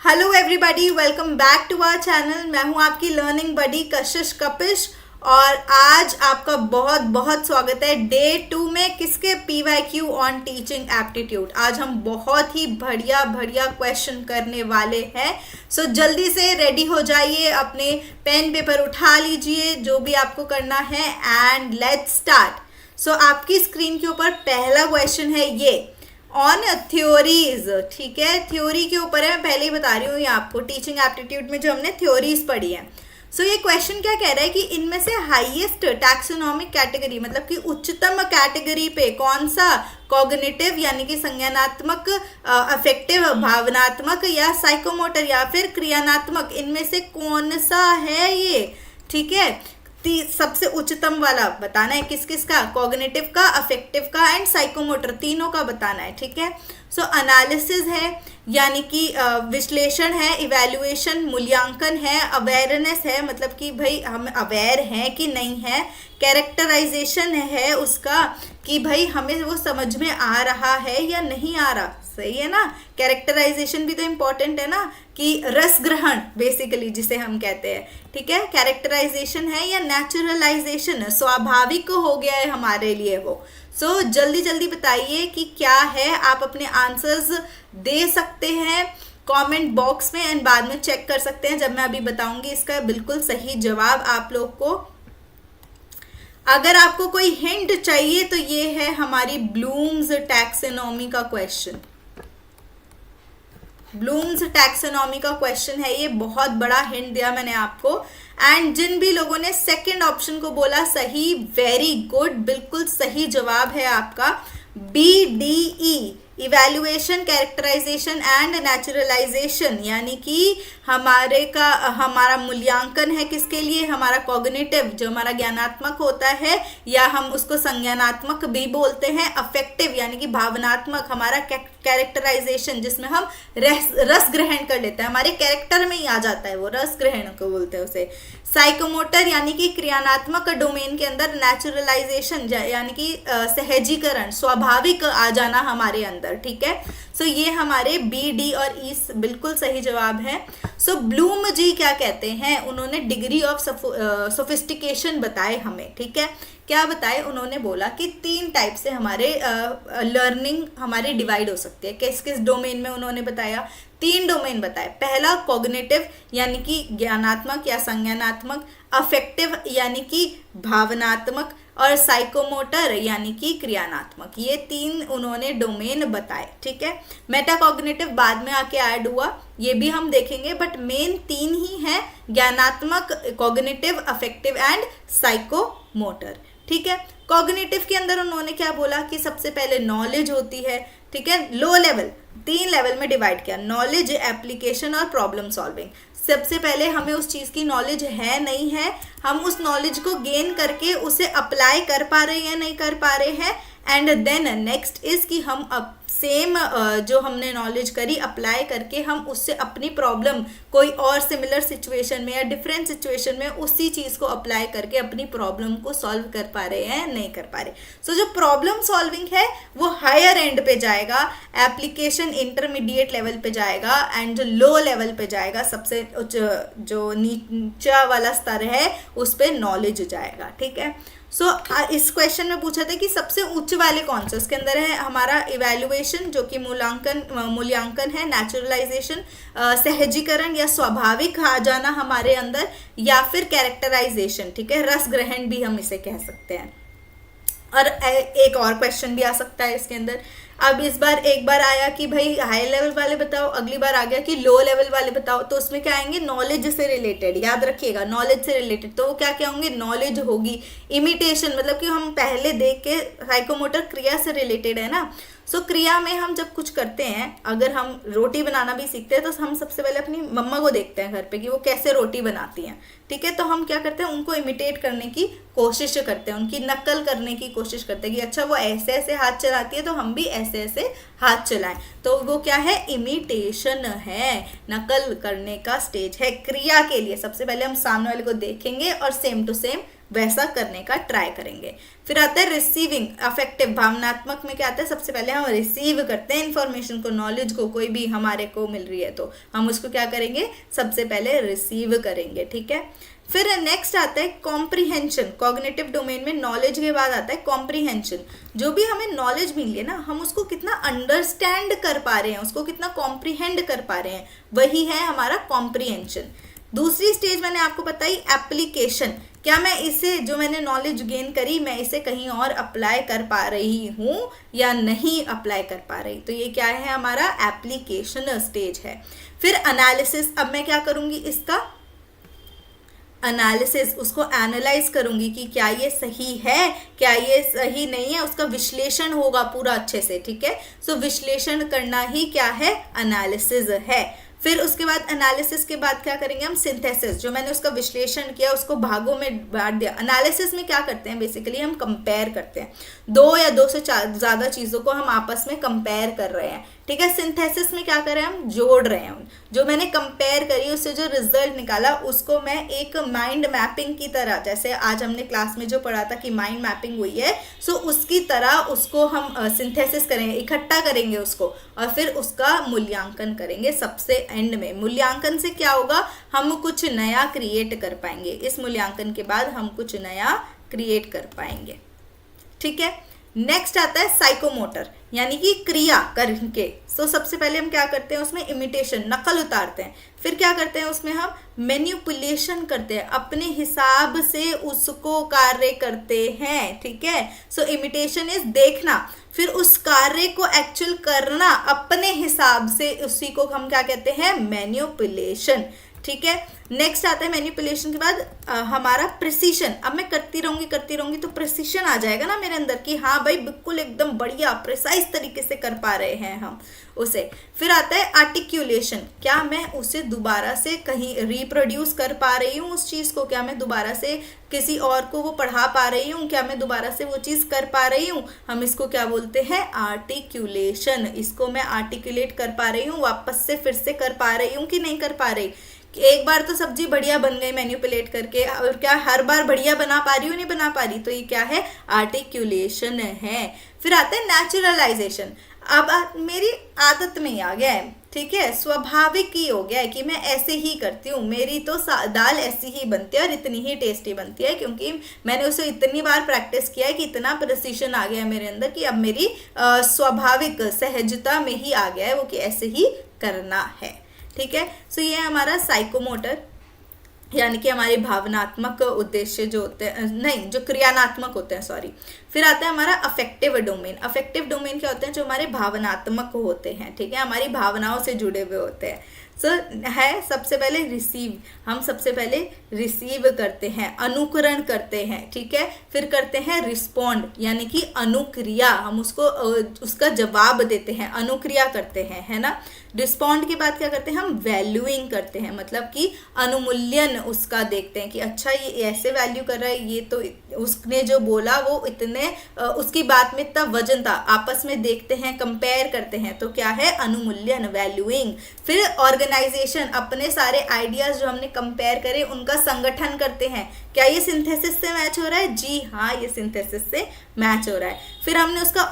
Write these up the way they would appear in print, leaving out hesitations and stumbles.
Hello everybody, welcome back to our channel. मैं हूं आपकी लर्निंग बडी कशिश कपिश और आज आपका बहुत बहुत स्वागत है डे 2 में किसके PYQ ऑन टीचिंग एप्टीट्यूड। आज हम बहुत ही बढ़िया क्वेश्चन करने वाले हैं। सो जल्दी से रेडी हो जाइए, अपने पेन पेपर उठा लीजिए, जो भी आपको करना है, एंड लेट्स स्टार्ट। सो आपकी स्क्रीन के ऊपर पहला क्वेश्चन है ये ऑन थ्योरीज। ठीक है, थ्योरी के ऊपर है, मैं पहले ही बता रही हूँ ये आपको। टीचिंग एप्टीट्यूड में जो हमने थ्योरीज पढ़ी है, सो ये क्वेश्चन क्या कह रहा है कि इनमें से हाईएस्ट टैक्सोनॉमिक कैटेगरी, मतलब कि उच्चतम कैटेगरी पे कौन सा कॉग्निटिव यानी कि संज्ञानात्मक, अफेक्टिव भावनात्मक, या साइकोमोटर या फिर क्रियानात्मक, इनमें से कौन सा है ये। ठीक है, सबसे उच्चतम वाला बताना है, किस किस का, कॉग्निटिव का, अफेक्टिव का एंड साइकोमोटर, तीनों का बताना है। ठीक है, सो एनालिसिस है यानी कि विश्लेषण है, इवैल्यूएशन मूल्यांकन है, अवेयरनेस है मतलब कि भाई हम अवेयर हैं कि नहीं है, कैरेक्टराइजेशन है उसका कि भाई हमें वो समझ में आ रहा है या नहीं आ रहा। सही है ना, कैरेक्टराइजेशन भी तो इम्पॉर्टेंट है ना, कि रस ग्रहण बेसिकली जिसे हम कहते हैं। ठीक है, कैरेक्टराइजेशन है या नेचुरलाइजेशन है, स्वाभाविक हो गया है हमारे लिए वो। सो जल्दी जल्दी बताइए कि क्या है, आप अपने आंसर्स दे सकते हैं कमेंट बॉक्स में एंड बाद में चेक कर सकते हैं जब मैं अभी बताऊंगी इसका बिल्कुल सही जवाब आप लोग को। अगर आपको कोई हिंट चाहिए तो ये है हमारी ब्लूम्स टैक्सोनॉमी का क्वेश्चन। ब्लूम्स टैक्सोनॉमी का क्वेश्चन है ये, बहुत बड़ा हिंट दिया मैंने आपको। एंड जिन भी लोगों ने सेकंड ऑप्शन को बोला सही, वेरी गुड, बिल्कुल सही जवाब है आपका BDE, evaluation, characterization and naturalization, यानी कि हमारा मूल्यांकन है किसके लिए, हमारा कॉग्निटिव जो हमारा ज्ञानात्मक होता है, या हम उसको संज्ञानात्मक भी बोलते हैं, अफेक्टिव यानी कि भावनात्मक, हमारा कैरेक्टराइजेशन जिसमें हम रस ग्रहण कर लेते हैं, हमारे कैरेक्टर में ही आ जाता है वो, रस ग्रहण को बोलते हैं उसे। साइकोमोटर यानी कि क्रियानात्मक डोमेन के अंदर, नेचुरलाइजेशन यानी कि सहजीकरण, स्वाभाविक आ जाना हमारे अंदर। ठीक है, सो ये हमारे B, D और E बिल्कुल सही जवाब है। सो ब्लूम जी क्या कहते हैं, उन्होंने डिग्री ऑफ सोफिस्टिकेशन बताए हमें। ठीक है, क्या बताए, उन्होंने बोला कि 3 टाइप से हमारे लर्निंग हमारी डिवाइड हो सकती है। किस किस डोमेन में उन्होंने बताया, 3 डोमेन बताए। पहला कॉग्निटिव यानी कि ज्ञानात्मक या संज्ञानात्मक, अफेक्टिव यानी कि भावनात्मक, और साइकोमोटर यानी कि क्रियानात्मक। ये 3 उन्होंने डोमेन बताए। ठीक है, मेटाकॉग्निटिव बाद में आके ऐड हुआ, ये भी हम देखेंगे, बट मेन 3 ही हैं, ज्ञानात्मक, कॉग्निटिव, अफेक्टिव एंड साइकोमोटर। ठीक है, कॉग्निटिव के अंदर उन्होंने क्या बोला कि सबसे पहले नॉलेज होती है। ठीक है, लो लेवल 3 लेवल में डिवाइड किया, नॉलेज, एप्लीकेशन और प्रॉब्लम सॉल्विंग। सबसे पहले हमें उस चीज़ की नॉलेज है नहीं है, हम उस नॉलेज को गेन करके उसे अप्लाई कर पा रहे हैं नहीं कर पा रहे हैं, एंड देन नेक्स्ट इज कि हम अब सेम जो हमने नॉलेज करी अप्लाई करके हम उससे अपनी प्रॉब्लम कोई और सिमिलर सिचुएशन में या डिफरेंट सिचुएशन में उसी चीज़ को अप्लाई करके अपनी प्रॉब्लम को सॉल्व कर पा रहे हैं नहीं कर पा रहे। सो जो प्रॉब्लम सॉल्विंग है वो हायर एंड पे जाएगा, एप्लीकेशन इंटरमीडिएट लेवल पे जाएगा, एंड जो लो लेवल पे जाएगा, सबसे जो नीचा वाला स्तर है उस पर नॉलेज जाएगा। ठीक है, सो इस क्वेश्चन में पूछा था कि सबसे उच्च वाले कौन से, उसके अंदर है हमारा इवैल्यूएशन जो कि मूल्यांकन है, नेचुरलाइजेशन सहजीकरण या स्वाभाविक आ जाना हमारे अंदर, या फिर कैरेक्टराइजेशन। ठीक है, रस ग्रहण भी हम इसे कह सकते हैं। और एक और क्वेश्चन भी आ सकता है इसके अंदर। अब इस बार एक बार आया कि भाई हाई लेवल वाले बताओ, अगली बार आ गया कि लो लेवल वाले बताओ, तो उसमें क्या आएंगे, नॉलेज से रिलेटेड, याद रखिएगा नॉलेज से रिलेटेड। तो वो क्या क्या होंगे, नॉलेज होगी, इमिटेशन मतलब कि हम पहले देख के, साइकोमोटर क्रिया से रिलेटेड है ना। सो क्रिया में हम जब कुछ करते हैं, अगर हम रोटी बनाना भी सीखते हैं तो हम सबसे पहले अपनी मम्मा को देखते हैं घर पे कि वो कैसे रोटी बनाती हैं। ठीक है, तो हम क्या करते हैं, उनको इमिटेट करने की कोशिश करते हैं, उनकी नकल करने की कोशिश करते हैं कि अच्छा वो ऐसे ऐसे हाथ चलाती है तो हम भी ऐसे ऐसे हाथ चलाएं। तो वो क्या है, इमिटेशन है, नकल करने का स्टेज है। क्रिया के लिए सबसे पहले हम सामने वाले को देखेंगे और सेम टू सेम वैसा करने का ट्राई करेंगे। फिर आता है रिसीविंग, अफेक्टिव। भावनात्मक में क्या आता है, सबसे पहले हम रिसीव करते हैं इन्फॉर्मेशन को, नॉलेज को, कोई भी हमारे को मिल रही है तो हम उसको क्या करेंगे, सबसे पहले रिसीव करेंगे, ठीक है। फिर नेक्स्ट आता है कॉम्प्रीहेंशन। कॉग्निटिव डोमेन में नॉलेज के बाद आता है कॉम्प्रीहेंशन। जो भी हमें नॉलेज मिली है ना, हम उसको कितना अंडरस्टैंड कर पा रहे हैं, उसको कितना कॉम्प्रीहेंड कर पा रहे हैं, वही है हमारा कॉम्प्रीहेंशन। दूसरी स्टेज मैंने आपको बताई एप्लीकेशन। क्या मैं इसे, जो मैंने नॉलेज गेन करी, मैं इसे कहीं और अप्लाई कर पा रही हूँ या नहीं अप्लाई कर पा रही, तो ये क्या है, हमारा एप्लीकेशन स्टेज है। फिर एनालिसिस। अब मैं क्या करूँगी, इसका एनालिसिस, उसको एनालाइज करूंगी कि क्या ये सही है, क्या ये सही नहीं है, उसका विश्लेषण होगा पूरा अच्छे से, ठीक है। सो विश्लेषण करना ही क्या है, एनालिसिस है। फिर उसके बाद एनालिसिस के बाद क्या करेंगे हम, सिंथेसिस। जो मैंने उसका विश्लेषण किया उसको भागों में बांट दिया। एनालिसिस में क्या करते हैं, बेसिकली हम कंपेयर करते हैं, दो या दो से ज़्यादा चीज़ों को हम आपस में कंपेयर कर रहे हैं, ठीक है। सिंथेसिस में क्या कर रहे हैं, हम जोड़ रहे हैं। जो मैंने कंपेयर करी, उससे जो रिजल्ट निकाला उसको मैं एक माइंड मैपिंग की तरह, जैसे आज हमने क्लास में जो पढ़ा था कि माइंड मैपिंग हुई है, सो उसकी तरह उसको हम सिंथेसिस करेंगे, इकट्ठा करेंगे उसको, और फिर उसका मूल्यांकन करेंगे सबसे एंड में। मूल्यांकन से क्या होगा, हम कुछ नया क्रिएट कर पाएंगे। इस मूल्यांकन के बाद हम कुछ नया क्रिएट कर पाएंगे, ठीक है। नेक्स्ट आता है साइकोमोटर, यानी कि क्रिया करके। सो सबसे पहले हम क्या करते हैं, उसमें इमिटेशन, नकल उतारते हैं। फिर क्या करते हैं, उसमें हम मैनिपुलेशन करते हैं, अपने हिसाब से उसको कार्य करते हैं, ठीक है। सो इमिटेशन इज देखना, फिर उस कार्य को एक्चुअल करना अपने हिसाब से, उसी को हम क्या कहते हैं, मैनिपुलेशन, ठीक है। नेक्स्ट आता है मैनिपुलेशन के बाद हमारा प्रिसीशन। अब मैं करती रहूंगी तो प्रिसीशन आ जाएगा ना मेरे अंदर कि हाँ भाई बिल्कुल एकदम बढ़िया प्रिसाइज तरीके से कर पा रहे हैं हम उसे। फिर आता है आर्टिक्यूलेशन। क्या मैं उसे दोबारा से कहीं रिप्रोड्यूस कर पा रही हूँ उस चीज़ को, क्या मैं दोबारा से किसी और को वो पढ़ा पा रही हूँ, क्या मैं दोबारा से वो चीज़ कर पा रही हूँ, हम इसको क्या बोलते हैं, आर्टिक्यूलेशन। इसको मैं आर्टिकुलेट कर पा रही हूँ, वापस से फिर से कर पा रही हूँ कि नहीं कर पा रही। एक बार तो सब्जी बढ़िया बन गई मैनिपुलेट करके, और क्या हर बार बढ़िया बना पा रही हूँ, नहीं बना पा रही, तो ये क्या है, आर्टिक्यूलेशन है। फिर आता है नेचुरलाइजेशन। अब मेरी आदत में ही आ गया है, ठीक है, स्वाभाविक ही हो गया है कि मैं ऐसे ही करती हूँ, मेरी तो दाल ऐसी ही बनती है और इतनी ही टेस्टी बनती है, क्योंकि मैंने उसे इतनी बार प्रैक्टिस किया है कि इतना प्रिसिशन आ गया है मेरे अंदर कि अब मेरी स्वाभाविक सहजता में ही आ गया है वो कि ऐसे ही करना है, ठीक है। सो ये है हमारा साइकोमोटर, यानी कि हमारे भावनात्मक उद्देश्य जो होते हैं, नहीं जो क्रियानात्मक होते हैं, सॉरी। फिर आता है हमारा अफेक्टिव डोमेन। अफेक्टिव डोमेन क्या होते हैं, जो हमारे भावनात्मक होते हैं, ठीक है, हमारी भावनाओं से जुड़े हुए होते हैं। है सबसे पहले रिसीव, हम सबसे पहले रिसीव करते हैं, अनुकरण करते हैं, ठीक है। फिर करते हैं रिस्पॉन्ड, यानी कि अनुक्रिया, हम उसको उसका जवाब देते हैं, अनुक्रिया करते हैं, है ना। रिस्पॉन्ड के बाद क्या करते हैं, हम वैल्यूइंग करते हैं, मतलब कि अनुमूल्यन उसका देखते हैं कि अच्छा ये ऐसे वैल्यू कर रहा है, ये तो उसने जो बोला वो इतने उसकी बात में इतना वजन था, आपस में देखते हैं, कंपेयर करते हैं, तो क्या है, अनुमूल्यन, वैल्यूइंग। फिर ऑर्गेनाइजेशन, अपने सारे आइडियाज जो हमने कंपेयर करे उनका संगठन करते हैं, क्या ये सिंथेसिस से मैच हो रहा है, जी हाँ ये सिंथेसिस से मैच हो रहा है। फिर हमने उसका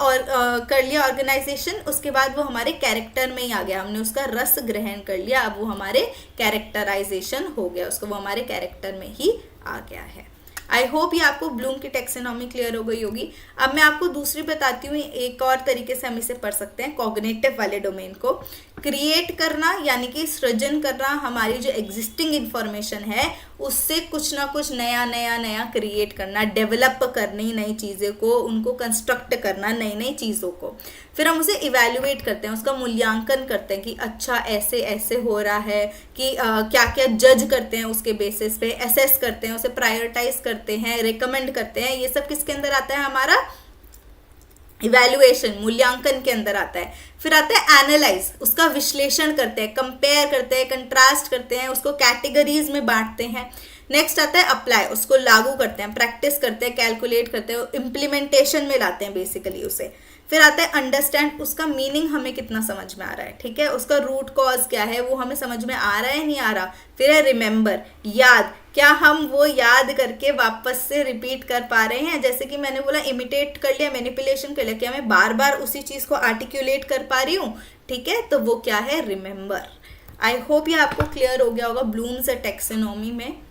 कर लिया ऑर्गेनाइजेशन, उसके बाद वो हमारे कैरेक्टर में ही आ गया, हमने उसका रस ग्रहण कर लिया, अब वो हमारे कैरेक्टराइजेशन हो गया, उसको वो हमारे कैरेक्टर में ही आ गया है। आई होप ये आपको ब्लूम की टैक्सोनॉमी क्लियर हो गई होगी। अब मैं आपको दूसरी बताती हूँ, एक और तरीके से हम इसे पढ़ सकते हैं, कॉग्निटिव वाले डोमेन को। क्रिएट करना यानी कि सृजन करना, हमारी जो एग्जिस्टिंग इंफॉर्मेशन है उससे कुछ ना कुछ नया नया नया क्रिएट करना, डेवलप करनी नई चीज़ों को, उनको कंस्ट्रक्ट करना नई नई चीज़ों को। फिर हम उसे इवेल्युएट करते हैं, उसका मूल्यांकन करते हैं कि अच्छा ऐसे ऐसे हो रहा है, कि क्या क्या जज करते हैं उसके बेसिस पे, असेस करते हैं, उसे प्रायोरिटाइज करते हैं, रिकमेंड करते हैं। ये सब किसके अंदर आता है, हमारा इवैल्यूएशन, मूल्यांकन के अंदर आता है। फिर आता है एनालाइज, उसका विश्लेषण करते हैं, कंपेयर करते हैं, कंट्रास्ट करते हैं, उसको कैटेगरीज में बांटते हैं। नेक्स्ट आता है अप्लाई, उसको लागू करते हैं, प्रैक्टिस करते हैं, कैलकुलेट करते हैं, इम्प्लीमेंटेशन में लाते हैं बेसिकली उसे। फिर आता है अंडरस्टैंड, उसका मीनिंग हमें कितना समझ में आ रहा है, ठीक है, उसका रूट कॉज क्या है वो हमें समझ में आ रहा है नहीं आ रहा। फिर है रिमेंबर, याद, क्या हम वो याद करके वापस से रिपीट कर पा रहे हैं? जैसे कि मैंने बोला इमिटेट कर लिया, मैनिपुलेशन कर लिया, क्या मैं बार बार उसी चीज को आर्टिकुलेट कर पा रही हूँ? ठीक है, तो वो क्या है? रिमेंबर। आई होप ये आपको क्लियर हो गया होगा ब्लूम्स टैक्सोनॉमी में।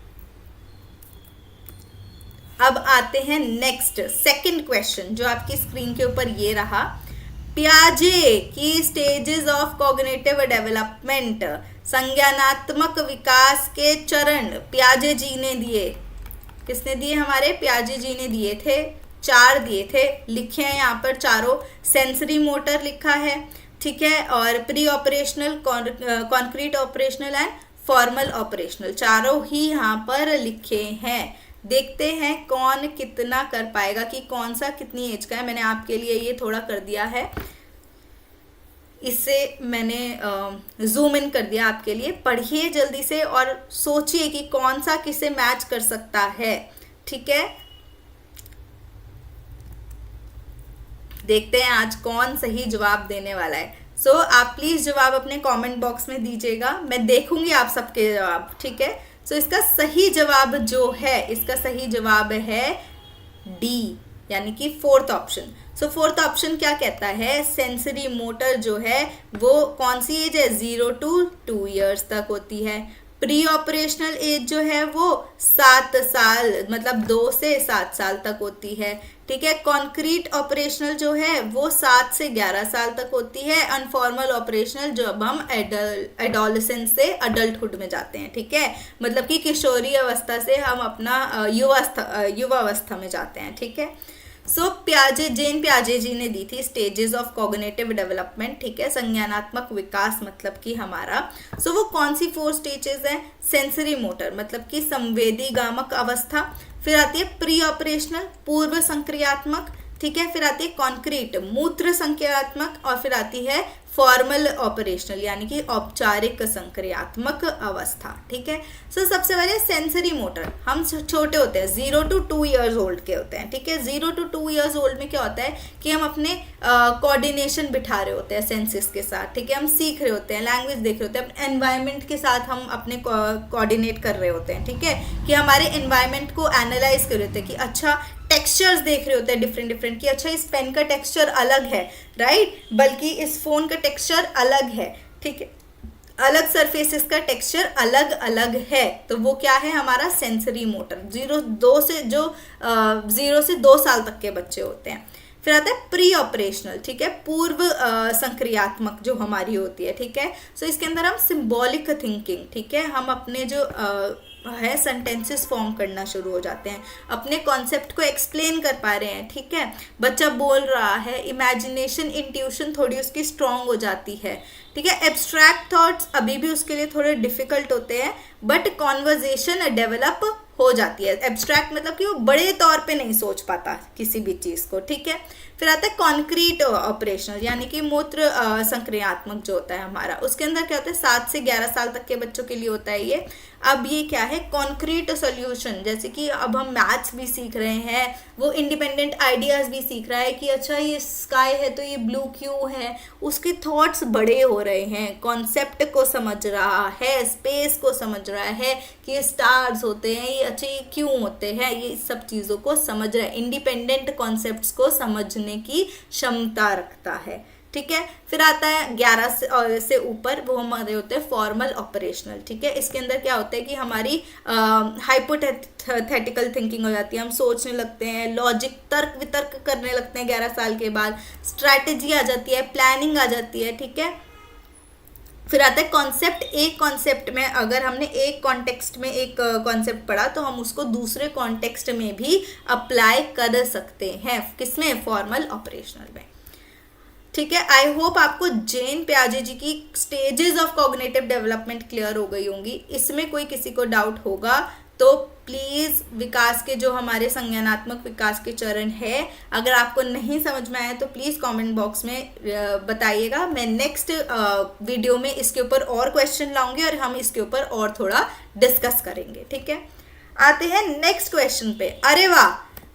अब आते हैं नेक्स्ट सेकंड क्वेश्चन जो आपकी स्क्रीन के ऊपर ये रहा। पियाजे की स्टेजेस ऑफ कॉग्निटिव डेवलपमेंट, संज्ञानात्मक विकास के चरण पियाजे जी ने दिए। किसने दिए? हमारे पियाजे जी ने दिए थे। 4 दिए थे, लिखे हैं यहाँ पर चारों। सेंसरी मोटर लिखा है, ठीक है, और pre operational, concrete operational and formal operational, चारों ही यहाँ पर लिखे हैं। देखते हैं कौन कितना कर पाएगा कि कौन सा कितनी एज का है। मैंने आपके लिए ये थोड़ा कर दिया है, इसे मैंने जूम इन कर दिया आपके लिए। पढ़िए जल्दी से और सोचिए कि कौन सा किसे मैच कर सकता है, ठीक है। देखते हैं आज कौन सही जवाब देने वाला है। सो आप प्लीज जवाब अपने कमेंट बॉक्स में दीजिएगा, मैं देखूंगी आप सबके जवाब, ठीक है। सो इसका सही जवाब जो है, इसका सही जवाब है डी, यानी कि 4th ऑप्शन। सो 4th ऑप्शन क्या कहता है? सेंसरी मोटर जो है वो कौन सी एज है? 0 to 2 years तक होती है। प्री ऑपरेशनल एज जो है वो 7 साल, मतलब 2 से 7 साल तक होती है, ठीक है। कॉन्क्रीट ऑपरेशनल जो है वो 7 से 11 साल तक होती है। अनफॉर्मल ऑपरेशनल जब हम एडोलेसेंस से अडल्टहुड में जाते हैं, ठीक है, मतलब कि किशोरी अवस्था से हम अपना युवावस्था में जाते हैं, ठीक है। सो जेन पियाजे जी ने दी थी स्टेजेस ऑफ कॉग्निटिव डेवलपमेंट, ठीक है, संज्ञानात्मक विकास मतलब कि हमारा। सो वो कौन सी 4 स्टेजेस हैं? सेंसरी मोटर मतलब कि संवेदीगामक अवस्था, फिर आती है प्री ऑपरेशनल पूर्व संक्रियात्मक, ठीक है, फिर आती है कॉन्क्रीट मूत्र संक्रियात्मक, और फिर आती है फॉर्मल ऑपरेशनल यानी कि औपचारिक संक्रियात्मक अवस्था, ठीक है। सो सबसे पहले सेंसरी मोटर, हम छोटे होते हैं 0 to 2 years ओल्ड के होते हैं, ठीक है। 0 to 2 years ओल्ड में क्या होता है कि हम अपने कोऑर्डिनेशन बिठा रहे होते हैं सेंसेस के साथ, ठीक है, हम सीख रहे होते हैं, लैंग्वेज देख रहे होते हैं, अपने एनवायरनमेंट के साथ हम अपने कोऑर्डिनेट कर रहे होते हैं, ठीक है, कि हमारे एनवायरनमेंट को एनालाइज कर रहे होते हैं कि अच्छा टेक्सचर्स देख रहे होते हैं डिफरेंट कि अच्छा इस पेन का टेक्सचर अलग है, राइट, बल्कि इस फोन का टेक्सचर अलग है, ठीक है, अलग सरफेसेस का टेक्सचर अलग अलग है। तो वो क्या है? हमारा सेंसरी मोटर। 0 से 2 साल तक के बच्चे होते हैं। फिर आता है प्री ऑपरेशनल, ठीक है, पूर्व संक्रियात्मक जो हमारी होती है, ठीक है। सो इसके अंदर हम सिंबॉलिक थिंकिंग, ठीक है, हम अपने जो है सेंटेंसेस फॉर्म करना शुरू हो जाते हैं, अपने कॉन्सेप्ट को एक्सप्लेन कर पा रहे हैं, ठीक है, बच्चा बोल रहा है, इमेजिनेशन इंट्यूशन थोड़ी उसकी स्ट्रांग हो जाती है, ठीक है। एब्स्ट्रैक्ट थॉट्स अभी भी उसके लिए थोड़े डिफिकल्ट होते हैं, बट कॉन्वर्जेशन डेवलप हो जाती है। एब्स्ट्रैक्ट मतलब कि वो बड़े तौर पे नहीं सोच पाता किसी भी चीज़ को, ठीक है। फिर आता है कॉन्क्रीट ऑपरेशनल यानी कि मूत्र संक्रियात्मक जो होता है हमारा, उसके अंदर क्या होता है 7 से 11 साल तक के बच्चों के लिए होता है ये। अब ये क्या है? कॉन्क्रीट सॉल्यूशन, जैसे कि अब हम मैथ्स भी सीख रहे हैं, वो इंडिपेंडेंट आइडियाज भी सीख रहा है कि अच्छा ये स्काई है तो ये ब्लू क्यों है, उसके थॉट्स बड़े हो रहे हैं, कॉन्सेप्ट को समझ रहा है, स्पेस को समझ रहा है कि ये स्टार्स होते हैं, ये अच्छे क्यों होते हैं, ये सब चीज़ों को समझ रहा है, इंडिपेंडेंट कॉन्सेप्ट्स को समझने की क्षमता रखता है, ठीक है। फिर आता है 11 से ऊपर, वो हमारे होते हैं फॉर्मल ऑपरेशनल, ठीक है। इसके अंदर क्या होता है कि हमारी हाइपोथेटिकल थिंकिंग हो जाती है, हम सोचने लगते हैं, लॉजिक तर्क वितर्क करने लगते हैं 11 साल के बाद, स्ट्रैटेजी आ जाती है, प्लानिंग आ जाती है, ठीक है। फिर आता है कॉन्सेप्ट। एक कॉन्सेप्ट में अगर हमने एक कॉन्टेक्स्ट में एक कॉन्सेप्ट पढ़ा तो हम उसको दूसरे कॉन्टेक्स्ट में भी अप्लाई कर सकते हैं, किसमें? फॉर्मल ऑपरेशनल में, ठीक है। आई होप आपको जेन पियाजे जी की stages of cognitive development clear हो गई होंगी। इसमें कोई किसी को डाउट होगा तो प्लीज़ विकास के जो हमारे संज्ञानात्मक विकास के चरण है, अगर आपको नहीं समझ में आया तो प्लीज़ कमेंट बॉक्स में बताइएगा। मैं नेक्स्ट वीडियो में इसके ऊपर और क्वेश्चन लाऊंगी और हम इसके ऊपर और थोड़ा डिस्कस करेंगे, ठीक है। आते हैं नेक्स्ट क्वेश्चन पे। अरे वाह,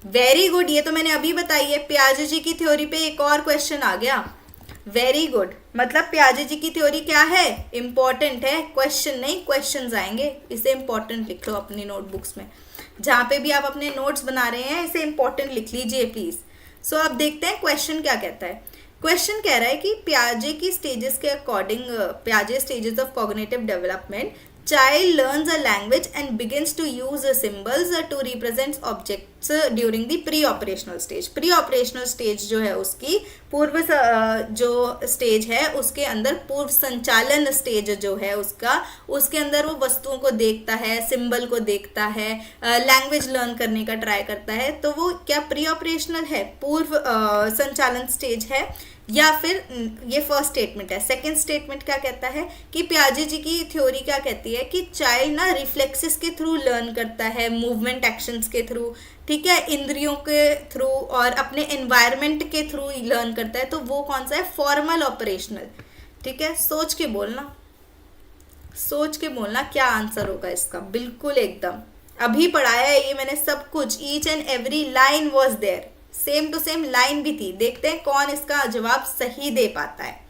वेरी गुड, ये तो मैंने अभी बताई है। पियाजे जी की थ्योरी पे एक और क्वेश्चन आ गया। Very good. मतलब पियाजे जी की थ्योरी क्या है, इंपॉर्टेंट है, क्वेश्चन नहीं क्वेश्चंस आएंगे, इसे इंपॉर्टेंट लिख लो अपनी नोटबुक्स में, जहाँ पे भी आप अपने नोट्स बना रहे हैं इसे इंपॉर्टेंट लिख लीजिए प्लीज। सो अब देखते हैं क्वेश्चन क्या कहता है। क्वेश्चन कह रहा है कि पियाजे की स्टेजेस के अकॉर्डिंग, पियाजे stages of cognitive development, child learns a language and begins to use symbols to represent objects during the pre-operational stage। pre-operational stage जो है उसकी पूर्व जो स्टेज है उसके अंदर पूर्व संचालन स्टेज जो है उसका, उसके अंदर वो वस्तुओं को देखता है, सिंबल को देखता है, लैंग्वेज लर्न करने का ट्राई करता है। तो वो क्या प्री ऑपरेशनल है, पूर्व संचालन स्टेज है, या फिर ये फर्स्ट स्टेटमेंट है। सेकंड स्टेटमेंट क्या कहता है कि पियाजे जी की थ्योरी क्या कहती है कि चाइल्ड ना रिफ्लेक्सेस के थ्रू लर्न करता है, मूवमेंट एक्शंस के थ्रू, ठीक है, इंद्रियों के थ्रू और अपने एनवायरनमेंट के थ्रू लर्न करता है। तो वो कौन सा है, फॉर्मल ऑपरेशनल। ठीक है, सोच के बोलना, सोच के बोलना क्या आंसर होगा इसका, बिल्कुल एकदम अभी पढ़ाया है ये मैंने सब कुछ, each and every line was there, same to same line भी थी। देखते हैं कौन इसका जवाब सही दे पाता है।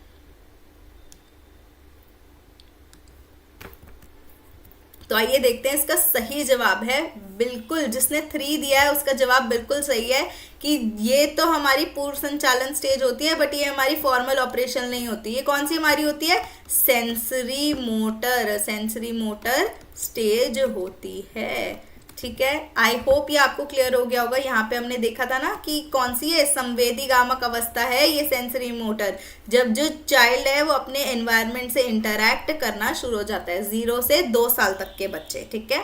तो आइए देखते हैं इसका सही जवाब है, बिल्कुल जिसने 3 दिया है उसका जवाब बिल्कुल सही है कि ये तो हमारी पूर्व संचालन स्टेज होती है, बट ये हमारी फॉर्मल ऑपरेशन नहीं होती। ये कौन सी हमारी होती है, sensory motor, sensory motor stage होती है। ठीक है, आई होप ये आपको क्लियर हो गया होगा। यहाँ पे हमने देखा था ना कि कौन सी है, संवेदीगामक अवस्था है ये सेंसरी मोटर, जब जो चाइल्ड है वो अपने एनवायरनमेंट से इंटरैक्ट करना शुरू हो जाता है, 0 से 2 साल तक के बच्चे। ठीक है,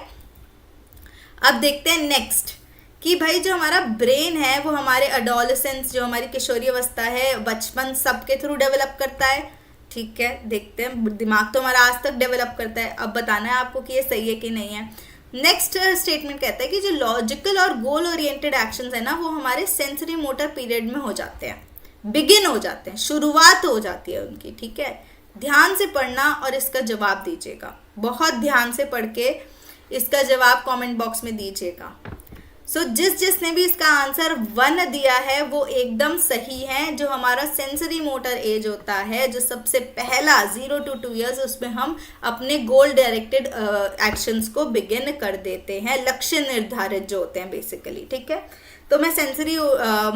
अब देखते हैं नेक्स्ट कि भाई जो हमारा ब्रेन है वो हमारे अडोलेसेंस, जो हमारी किशोरी अवस्था है, बचपन सबके थ्रू डेवलप करता है। ठीक है, देखते हैं, दिमाग तो हमारा आज तक डेवलप करता है, अब बताना है आपको कि ये सही है कि नहीं है। नेक्स्ट स्टेटमेंट कहता है कि जो लॉजिकल और गोल ओरिएंटेड एक्शंस है ना वो हमारे सेंसरी मोटर पीरियड में हो जाते हैं, बिगिन हो जाते हैं, शुरुआत हो जाती है उनकी। ठीक है, ध्यान से पढ़ना और इसका जवाब दीजिएगा, बहुत ध्यान से पढ़ के इसका जवाब कमेंट बॉक्स में दीजिएगा। सो जिसने भी इसका आंसर 1 दिया है वो एकदम सही है। जो हमारा सेंसरी मोटर एज होता है, जो सबसे पहला 0 to 2 years, उसमें हम अपने गोल डायरेक्टेड एक्शंस को बिगिन कर देते हैं, लक्ष्य निर्धारित जो होते हैं बेसिकली। ठीक है, तो मैं सेंसरी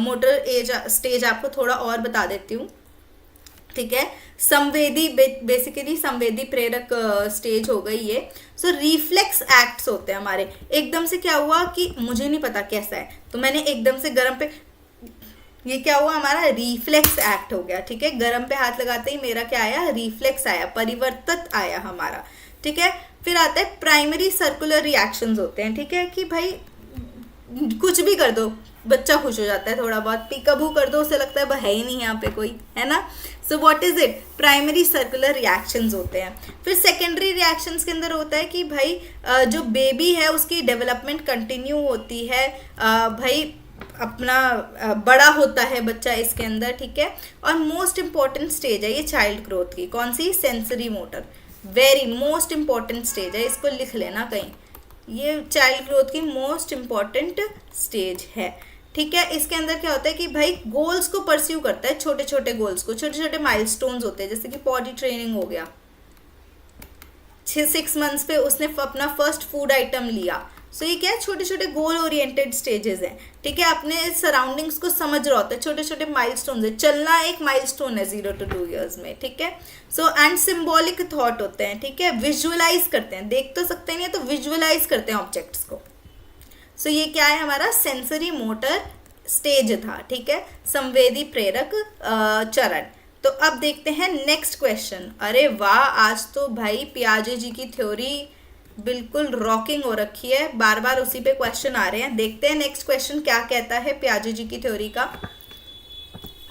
मोटर एज स्टेज आपको थोड़ा और बता देती हूँ। ठीक है, संवेदी, बेसिकली संवेदी प्रेरक स्टेज हो गई ये। सो रिफ्लेक्स एक्ट्स होते हैं हमारे, एकदम से क्या हुआ कि मुझे नहीं पता कैसा है, तो मैंने एकदम से गर्म पे, ये क्या हुआ, हमारा रिफ्लेक्स एक्ट हो गया। ठीक है, गर्म पे हाथ लगाते ही मेरा क्या आया, रिफ्लेक्स आया, परिवर्तित आया हमारा। ठीक है, फिर आता है प्राइमरी सर्कुलर रिएक्शंस होते हैं। ठीक है, कि भाई कुछ भी कर दो बच्चा खुश हो जाता है, थोड़ा बहुत पीकाबू कर दो उसे लगता है है ही नहीं यहाँ पे कोई, है ना। So what is it, primary circular reactions होते हैं। फिर सेकेंडरी रिएक्शंस के अंदर होता है कि भाई जो बेबी है उसकी डेवलपमेंट कंटिन्यू होती है, भाई अपना बड़ा होता है बच्चा इसके अंदर। ठीक है, और मोस्ट इंपॉर्टेंट स्टेज है ये चाइल्ड ग्रोथ की, कौन सी, sensory motor, very most important stage है, इसको लिख लेना कहीं, ये चाइल्ड ग्रोथ की मोस्ट इंपॉर्टेंट स्टेज है। ठीक है, इसके अंदर क्या होता है कि भाई गोल्स को परस्यू करता है, छोटे छोटे गोल्स को, छोटे छोटे माइलस्टोन्स होते हैं, जैसे कि पॉटी ट्रेनिंग हो गया, 6 months पे उसने अपना फर्स्ट फूड आइटम लिया। सो ये क्या है, छोटे छोटे गोल ओरिएंटेड स्टेजेस हैं। ठीक है, अपने सराउंडिंग्स को समझ रहा होता है, छोटे छोटे माइलस्टोन्स है, चलना एक माइलस्टोन है 0 to 2 years में। ठीक है, सो एंड सिंबॉलिक थॉट होते हैं। ठीक है, विजुअलाइज करते हैं, देख तो सकते नहीं है तो विजुअलाइज करते हैं ऑब्जेक्ट्स को। सो ये क्या है, हमारा सेंसरी मोटर स्टेज था। ठीक है, संवेदी प्रेरक चरण। तो अब देखते हैं नेक्स्ट क्वेश्चन। अरे वाह, आज तो भाई पियाजे जी की थ्योरी बिल्कुल रॉकिंग हो रखी है, बार बार उसी पे क्वेश्चन आ रहे हैं। देखते हैं नेक्स्ट क्वेश्चन क्या कहता है पियाजे जी की थ्योरी का,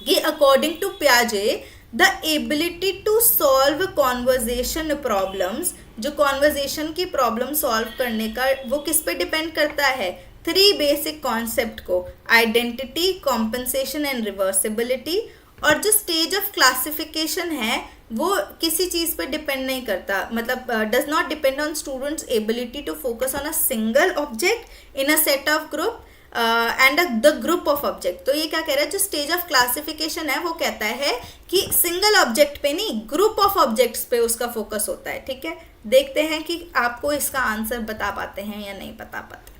कि अकॉर्डिंग टू पियाजे the ability to solve conversation problems, जो कॉन्वर्जेशन की प्रॉब्लम सॉल्व करने का वो किस पे डिपेंड करता है, 3 बेसिक कॉन्सेप्ट को, आइडेंटिटी, कॉम्पनसेशन एंड रिवर्सिबिलिटी। और जो स्टेज ऑफ क्लासिफिकेशन है वो किसी चीज पे डिपेंड नहीं करता, मतलब does not depend on students ability to focus on a single object in a set of group, and the group of object. तो ये क्या कह रहा है, जो स्टेज ऑफ क्लासिफिकेशन है वो कहता है कि सिंगल ऑब्जेक्ट पे नहीं, ग्रुप ऑफ ऑब्जेक्ट्स पे उसका फोकस होता है। ठीक है, देखते हैं कि आपको इसका आंसर बता पाते हैं या नहीं बता पाते।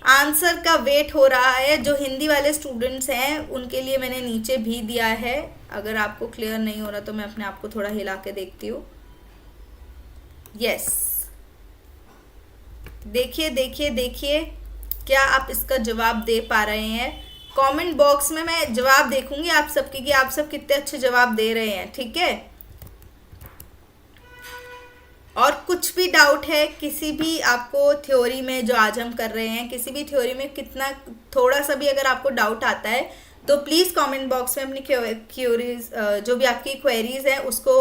आंसर का वेट हो रहा है। जो हिंदी वाले स्टूडेंट्स हैं उनके लिए मैंने नीचे भी दिया है, अगर आपको क्लियर नहीं हो रहा तो मैं अपने आप को थोड़ा हिला के देखती हूँ। यस, देखिए देखिए देखिए, क्या आप इसका जवाब दे पा रहे हैं? कमेंट बॉक्स में मैं जवाब देखूंगी आप सबके कि आप सब कितने अच्छे जवाब दे रहे हैं। ठीक है, और कुछ भी डाउट है किसी भी आपको थ्योरी में जो आज हम कर रहे हैं, किसी भी थ्योरी में कितना थोड़ा सा भी अगर आपको डाउट आता है तो प्लीज़ कमेंट बॉक्स में अपनी क्यूरीज, जो भी आपकी क्वेरीज हैं उसको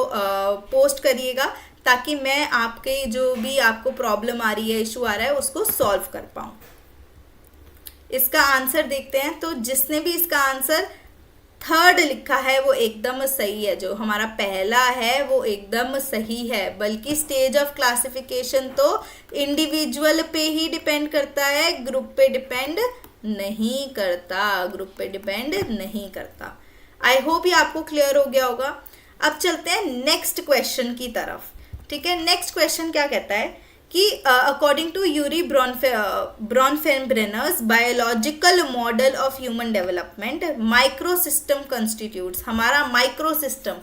पोस्ट करिएगा, ताकि मैं आपके जो भी आपको प्रॉब्लम आ रही है, इशू आ रहा है, उसको सॉल्व कर पाऊँ। इसका आंसर देखते हैं। तो जिसने भी इसका आंसर थर्ड लिखा है वो एकदम सही है। जो हमारा पहला है वो एकदम सही है, बल्कि स्टेज ऑफ क्लासिफिकेशन तो इंडिविजुअल पे ही डिपेंड करता है, ग्रुप पे डिपेंड नहीं करता, ग्रुप पे डिपेंड नहीं करता। आई होप ये आपको क्लियर हो गया होगा। अब चलते हैं नेक्स्ट क्वेश्चन की तरफ। ठीक है, नेक्स्ट क्वेश्चन क्या कहता है कि according to Urie Bronfenbrenner's biological model of human development, micro system constitutes. हमारा माइक्रो सिस्टम,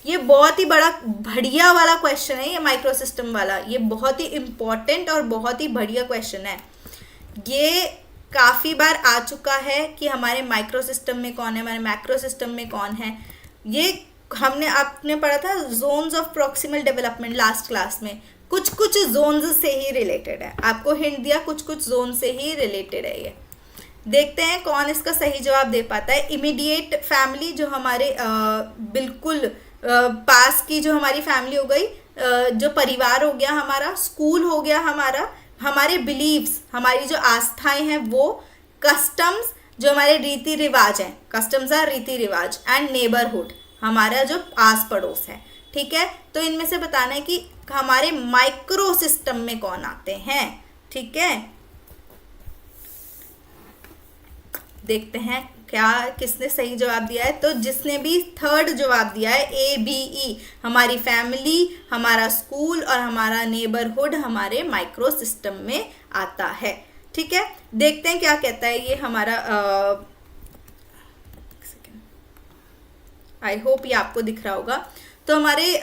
ये बहुत ही बड़ा बढ़िया वाला क्वेश्चन है। ये माइक्रो सिस्टम वाला ये बहुत ही इम्पॉर्टेंट और बहुत ही बढ़िया क्वेश्चन है। ये काफ़ी बार आ चुका है कि हमारे माइक्रो सिस्टम में कौन है, हमारे मैक्रो सिस्टम में कौन है। ये आपने पढ़ा था zones of proximal development last class में। कुछ कुछ जोन्स से ही रिलेटेड है, आपको हिंट दिया, कुछ कुछ जोन से ही रिलेटेड है ये। देखते हैं कौन इसका सही जवाब दे पाता है। इमीडिएट फैमिली, जो हमारे बिल्कुल पास की जो हमारी फैमिली हो गई, जो परिवार हो गया हमारा, स्कूल हो गया हमारा, हमारे बिलीव्स, हमारी जो आस्थाएं हैं वो, कस्टम्स, जो हमारे रीति रिवाज हैं, कस्टम्स आर रीति रिवाज, एंड नेबरहुड, हमारा जो आस पड़ोस है। ठीक है, तो इनमें से बताना है कि हमारे माइक्रो सिस्टम में कौन आते हैं। ठीक है, देखते हैं क्या किसने सही जवाब दिया है। तो जिसने भी थर्ड जवाब दिया है ABE, हमारी फैमिली, हमारा स्कूल और हमारा नेबरहुड हमारे माइक्रो सिस्टम में आता है। ठीक है, देखते हैं क्या कहता है ये हमारा। आई होप ये आपको दिख रहा होगा। तो हमारे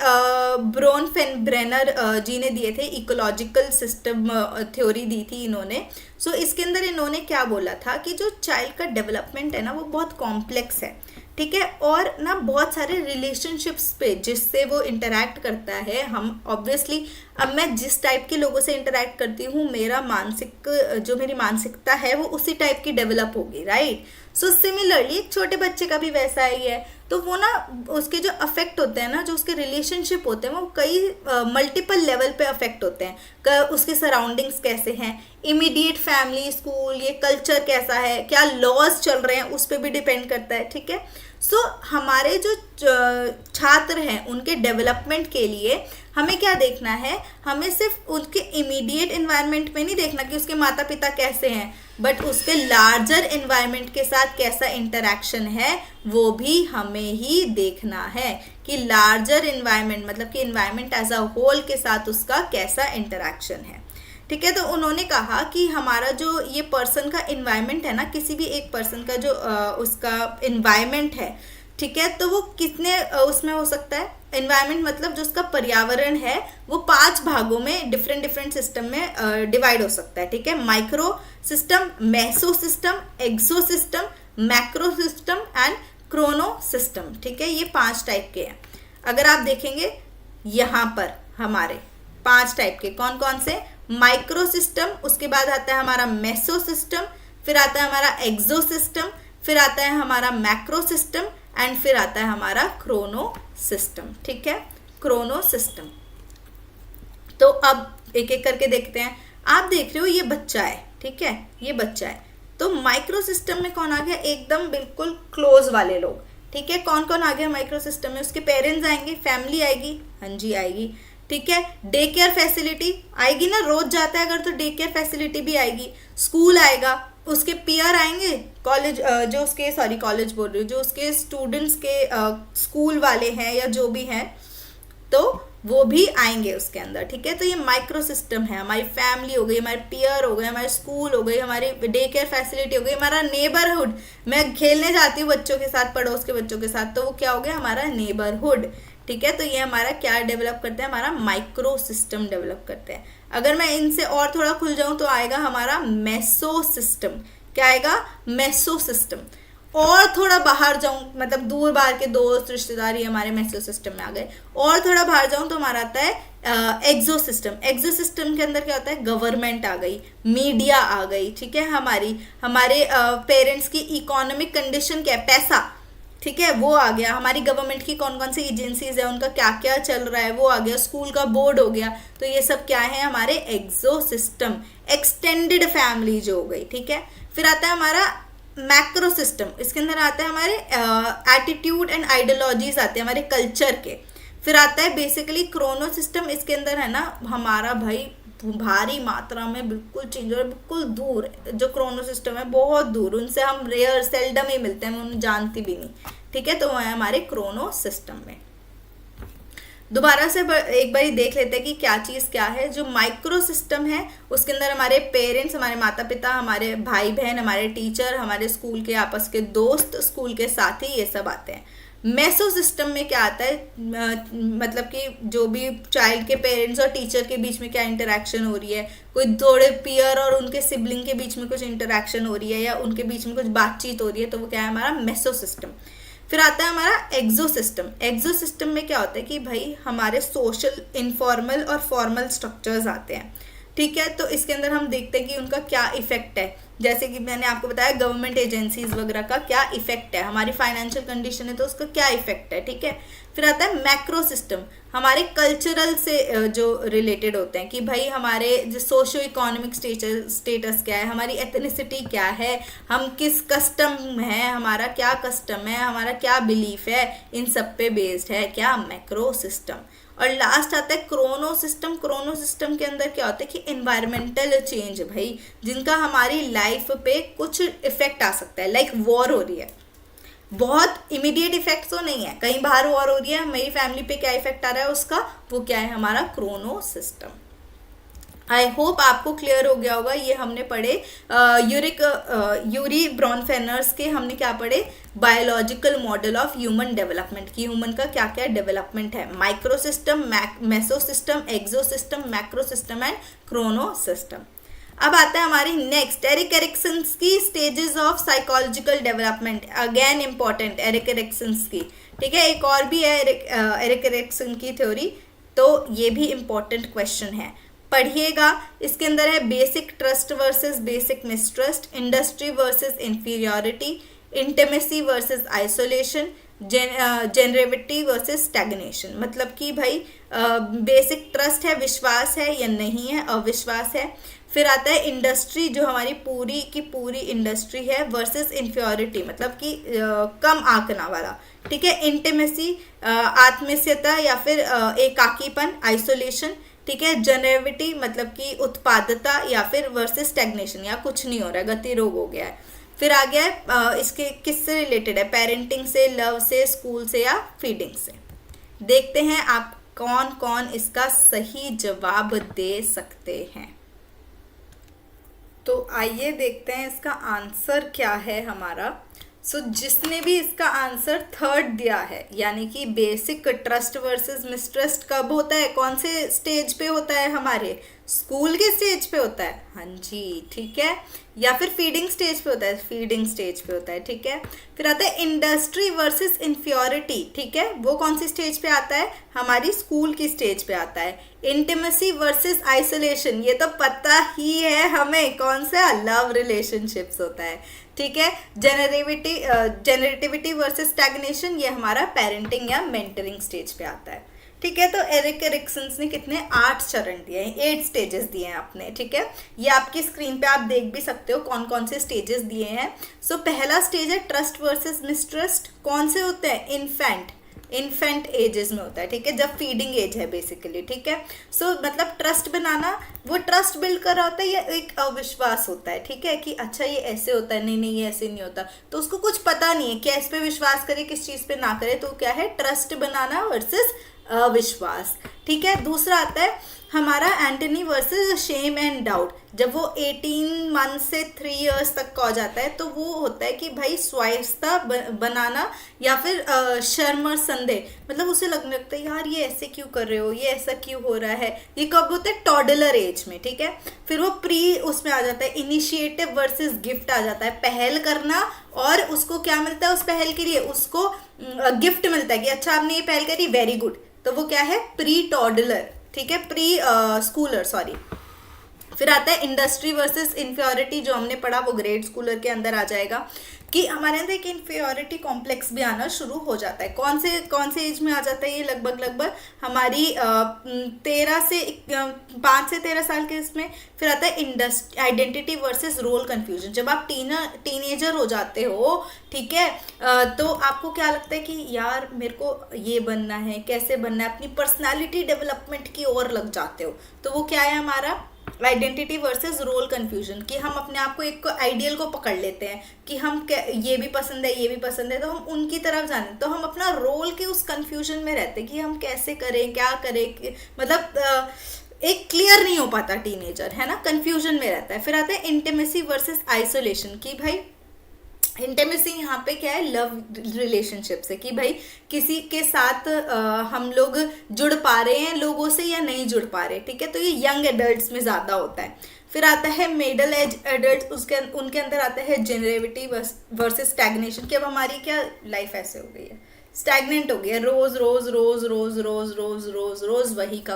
ब्रॉनफेनब्रेनर जी ने दिए थे, इकोलॉजिकल सिस्टम थ्योरी दी थी इन्होंने। सो इसके अंदर इन्होंने क्या बोला था कि जो चाइल्ड का डेवलपमेंट है ना वो बहुत कॉम्प्लेक्स है। ठीक है, और ना बहुत सारे रिलेशनशिप्स पे जिससे वो इंटरैक्ट करता है। हम ऑब्वियसली, अब मैं जिस टाइप के लोगों से इंटरैक्ट करती हूँ, मेरा जो मेरी मानसिकता है वो उसी टाइप की डेवलप होगी, राइट। सो सिमिलरली एक छोटे बच्चे का भी वैसा ही है। तो वो ना उसके जो अफेक्ट होते हैं ना, जो उसके रिलेशनशिप होते हैं वो कई मल्टीपल लेवल पे अफेक्ट होते हैं। उसके सराउंडिंग्स कैसे हैं, इमीडिएट फैमिली, स्कूल, ये कल्चर कैसा है, क्या लॉज चल रहे हैं, उस पर भी डिपेंड करता है। ठीक है, सो हमारे जो छात्र हैं उनके डेवलपमेंट के लिए हमें क्या देखना है, हमें सिर्फ उनके इमीडिएट इन्वायरमेंट में नहीं देखना कि उसके माता पिता कैसे हैं, बट उसके लार्जर इन्वायरमेंट के साथ कैसा इंटरैक्शन है वो भी हमें ही देखना है। कि लार्जर इन्वायरमेंट मतलब कि इन्वायरमेंट एज अ होल के साथ उसका कैसा इंटरैक्शन है। ठीक है, तो उन्होंने कहा कि हमारा जो ये पर्सन का इन्वायरमेंट है ना, किसी भी एक पर्सन का जो उसका इन्वायरमेंट है, ठीक है, तो वो कितने उसमें हो सकता है। इन्वायरमेंट मतलब जो उसका पर्यावरण है वो 5 भागों में डिफरेंट सिस्टम में डिवाइड हो सकता है। ठीक है, micro system, meso system, exo system, macro system and chrono system. ठीक है, ये 5 टाइप के हैं। अगर आप देखेंगे यहाँ पर हमारे 5 टाइप के कौन कौन से, माइक्रो सिस्टम, उसके बाद आता है हमारा मेसो सिस्टम, फिर आता है हमारा एक्सो सिस्टम, फिर आता है हमारा मैक्रो सिस्टम एंड फिर आता है हमारा क्रोनो सिस्टम। ठीक है, क्रोनो सिस्टम। तो अब एक एक करके देखते हैं। आप देख रहे हो ये बच्चा है, ठीक है, ये बच्चा है। तो माइक्रो सिस्टम में कौन आ गया, एकदम बिल्कुल क्लोज वाले लोग। ठीक है, कौन कौन आ गया माइक्रो सिस्टम में, उसके पेरेंट्स आएंगे, फैमिली आएगी, हाँ जी आएगी। ठीक है, डे केयर फैसिलिटी आएगी ना, रोज जाता है अगर तो डे केयर फैसिलिटी भी आएगी, स्कूल आएगा, उसके पीयर आएंगे, कॉलेज जो उसके, सॉरी कॉलेज बोल रही हूँ, जो उसके स्टूडेंट्स के स्कूल वाले हैं या जो भी हैं, तो वो भी आएंगे उसके अंदर, ठीक है। तो ये माइक्रो सिस्टम है, हमारी फैमिली हो गई, हमारे पीयर हो गए, हमारे स्कूल हो गई, हमारी डे केयर फैसिलिटी हो गई, हमारा नेबरहुड, मैं खेलने जाती हूँ बच्चों के साथ, पड़ोस के बच्चों के साथ, तो वो क्या हो गया, हमारा नेबरहुड, ठीक है। तो ये हमारा क्या डेवलप करते हैं, हमारा माइक्रो सिस्टम डेवलप करते हैं। अगर मैं इनसे और थोड़ा खुल जाऊं तो आएगा हमारा मेसो सिस्टम। क्या आएगा, मेसो सिस्टम। और थोड़ा बाहर जाऊं, मतलब दूर बाहर के दोस्त रिश्तेदार ये हमारे मेसो सिस्टम में आ गए। और थोड़ा बाहर जाऊं तो हमारा आता है एक्सो सिस्टम। एक्सो सिस्टम के अंदर क्या होता है, गवर्नमेंट आ गई, मीडिया आ गई, ठीक है, हमारे पेरेंट्स की इकोनॉमिक कंडीशन क्या है, पैसा, ठीक है, वो आ गया। हमारी गवर्नमेंट की कौन कौन सी एजेंसीज है, उनका क्या क्या चल रहा है, वो आ गया। स्कूल का बोर्ड हो गया। तो ये सब क्या है, हमारे एक्सो सिस्टम, एक्सटेंडेड फैमिली जो हो गई, ठीक है। फिर आता है हमारा मैक्रो सिस्टम। इसके अंदर आता है हमारे एटीट्यूड एंड आइडियोलॉजीज आते हैं, हमारे कल्चर के। फिर आता है बेसिकली क्रोनो सिस्टम। इसके अंदर है ना हमारा भाई भारी मात्रा में बिल्कुल चेंज और बिल्कुल दूर, जो क्रोनो सिस्टम है बहुत दूर, उनसे हम रेयर सेल्डम ही मिलते हैं, मैं उन्हें जानती भी नहीं, ठीक है। तो वो है हमारे क्रोनो सिस्टम में। दोबारा से एक बार देख लेते हैं कि क्या चीज़ क्या है। जो माइक्रो सिस्टम है उसके अंदर हमारे पेरेंट्स, हमारे माता पिता, हमारे भाई बहन, हमारे टीचर, हमारे स्कूल के आपस के दोस्त, स्कूल के साथी, ये सब आते हैं। मेसो सिस्टम में क्या आता है, मतलब कि जो भी चाइल्ड के पेरेंट्स और टीचर के बीच में क्या इंटरेक्शन हो रही है, कोई थोड़े पीयर और उनके सिबलिंग के बीच में कुछ इंटरेक्शन हो रही है या उनके बीच में कुछ बातचीत हो रही है, तो वो क्या है, हमारा मेसो सिस्टम। फिर आता है हमारा एक्सो सिस्टम। एक्सो सिस्टम में क्या होता है कि भाई हमारे सोशल, इनफॉर्मल और फॉर्मल स्ट्रक्चर्स आते हैं, ठीक है। तो इसके अंदर हम देखते हैं कि उनका क्या इफेक्ट है। जैसे कि मैंने आपको बताया गवर्नमेंट एजेंसीज वगैरह का क्या इफेक्ट है, हमारी फाइनेंशियल कंडीशन है तो उसका क्या इफेक्ट है, ठीक है। फिर आता है मैक्रो सिस्टम, हमारे कल्चरल से जो रिलेटेड होते हैं कि भाई हमारे जो सोशो इकोनॉमिक स्टेटस क्या है, हमारी एथनिसिटी क्या है, हम किस कस्टम है, हमारा क्या कस्टम है, हमारा क्या बिलीफ है, इन सब पे बेस्ड है क्या, मैक्रो सिस्टम। और लास्ट आता है क्रोनो सिस्टम। क्रोनो सिस्टम के अंदर क्या होता है कि एनवायरमेंटल चेंज भाई, जिनका हमारी लाइफ पे कुछ इफेक्ट आ सकता है। लाइक वॉर हो रही है, बहुत इमीडिएट इफेक्ट तो नहीं है, कहीं बाहर वॉर हो रही है, मेरी फैमिली पे क्या इफेक्ट आ रहा है उसका, वो क्या है, हमारा क्रोनो सिस्टम। आई होप आपको क्लियर हो गया होगा। ये हमने पढ़े यूरी ब्रॉनफेनर्स के, हमने क्या पढ़े, biological model of human development की ह्यूमन का क्या क्या डेवलपमेंट है, micro system, meso system, exo system, macro system and chrono system. अब आता है हमारी नेक्स्ट, एरिक एरिक्सन की stages of psychological development. Again important Erik Erikson की, ठीक है। एक और भी है एरिक एरिक्सन की थ्योरी, तो ये भी इंपॉर्टेंट क्वेश्चन है, पढ़िएगा। इसके अंदर है basic trust versus basic mistrust, industry versus inferiority, intimacy versus isolation, generativity versus stagnation. मतलब कि भाई बेसिक ट्रस्ट है, विश्वास है या नहीं है, अविश्वास है। फिर आता है इंडस्ट्री, जो हमारी पूरी की पूरी इंडस्ट्री है, वर्सेस इंफीरियोरिटी, मतलब कि कम आंकना वाला, ठीक है। इंटीमेसी, आत्मीयता या फिर एकाकीपन, आइसोलेशन, ठीक है। जेनरेटिविटी मतलब कि उत्पादकता, या फिर वर्सेस स्टैग्नेशन, या कुछ नहीं हो रहा है, गति रोग हो गया है। फिर आ गया है इसके किससे रिलेटेड है, पेरेंटिंग से, लव से, स्कूल से या फीडिंग से। देखते हैं आप कौन कौन इसका सही जवाब दे सकते हैं। तो आइए देखते हैं इसका आंसर क्या है हमारा। जिसने भी इसका आंसर थर्ड दिया है, यानी कि बेसिक ट्रस्ट वर्सेस मिसट्रस्ट कब होता है, कौन से स्टेज पे होता है, हमारे स्कूल के स्टेज पे होता है, हाँ जी, ठीक है। या फिर फीडिंग स्टेज पे होता है, फीडिंग स्टेज पे होता है, ठीक है। फिर आता है इंडस्ट्री वर्सेस इंफीरियोरिटी, ठीक है, वो कौन सी स्टेज पे आता है, हमारी स्कूल की स्टेज पे आता है। इंटीमेसी वर्सेस आइसोलेशन, ये तो पता ही है हमें, कौन सा, लव रिलेशनशिप्स होता है, ठीक है। जेनरेटिविटी वर्सेस स्टैग्नेशन, ये हमारा पेरेंटिंग या मेंटरिंग स्टेज पे आता है, ठीक है। तो एरिक एरिक्सन ने कितने 8 चरण दिए हैं, 8 स्टेजेस दिए हैं आपने, ठीक है। ये आपकी स्क्रीन पे आप देख भी सकते हो कौन कौन से स्टेजेस दिए हैं। पहला स्टेज है ट्रस्ट वर्सेस मिसट्रस्ट। कौन से होते हैं, इन्फेंट, इन्फेंट एजेस में होता है, ठीक है, जब फीडिंग एज है बेसिकली, ठीक है। सो मतलब ट्रस्ट बनाना, वो ट्रस्ट बिल्ड कर रहा होता है या एक अविश्वास होता है, ठीक है, कि अच्छा ये ऐसे होता है, नहीं नहीं ये ऐसे नहीं होता, तो उसको कुछ पता नहीं है क्या इस पे विश्वास करे किस चीज पे ना करे, तो क्या है ट्रस्ट बनाना वर्सेस अविश्वास, ठीक है। दूसरा आता है हमारा Antony versus shame and doubt. जब वो 18 मंथ से 3 इयर्स तक का हो जाता है तो वो होता है कि भाई स्वायत्ता बनाना या फिर शर्म और संदेह, मतलब उसे लगने लगता है यार ये ऐसे क्यों कर रहे हो, ये ऐसा क्यों हो रहा है। ये कब होता है टॉडलर एज में, ठीक है। फिर वो प्री उसमें आ जाता है, इनिशिएटिव वर्सेस गिफ्ट आ जाता है, पहल करना और उसको क्या मिलता है उस पहल के लिए, उसको गिफ्ट मिलता है कि अच्छा आपने ये पहल करी, वेरी गुड, तो वो क्या है प्री टॉडलर, ठीक है, प्री स्कूलर सॉरी। फिर आता है इंडस्ट्री वर्सेस इंफियोरिटी, जो हमने पढ़ा वो ग्रेड स्कूलर के अंदर आ जाएगा, कि हमारे अंदर एक इंफियोरिटी कॉम्प्लेक्स भी आना शुरू हो जाता है। कौन से एज में आ जाता है ये, लगभग हमारी 5 से 13 साल के इसमें। फिर आता है आइडेंटिटी वर्सेस रोल कंफ्यूजन, जब आप टीनेजर हो जाते हो, ठीक है, तो आपको क्या लगता है कि यार मेरे को ये बनना है, कैसे बनना है, अपनी पर्सनालिटी डेवलपमेंट की ओर लग जाते हो, तो वो क्या है हमारा आइडेंटिटी वर्सेस रोल कंफ्यूजन, कि हम अपने आप को एक आइडियल को पकड़ लेते हैं कि हम ये भी पसंद है ये भी पसंद है, तो हम उनकी तरफ जाने, तो हम अपना रोल के उस कंफ्यूजन में रहते हैं कि हम कैसे करें क्या करें, मतलब एक क्लियर नहीं हो पाता टीनेजर, है ना, कंफ्यूजन में रहता है। फिर आता है इंटीमेसी वर्सेस आइसोलेशन, की भाई इंटीमेसी यहाँ पे क्या है लव रिलेशनशिप से, कि भाई किसी के साथ हम लोग जुड़ पा रहे हैं लोगों से या नहीं जुड़ पा रहे, ठीक है, तो ये यंग एडल्ट्स में ज़्यादा होता है। फिर आता है मिडल एज एडल्ट, उनके अंदर आता है जेनरेटिविटी वर्सेस स्टैग्नेशन, कि अब हमारी क्या लाइफ ऐसे हो गई है, स्टैग्नेंट हो गई है, रोज रोज रोज रोज रोज रोज रोज रोज वही का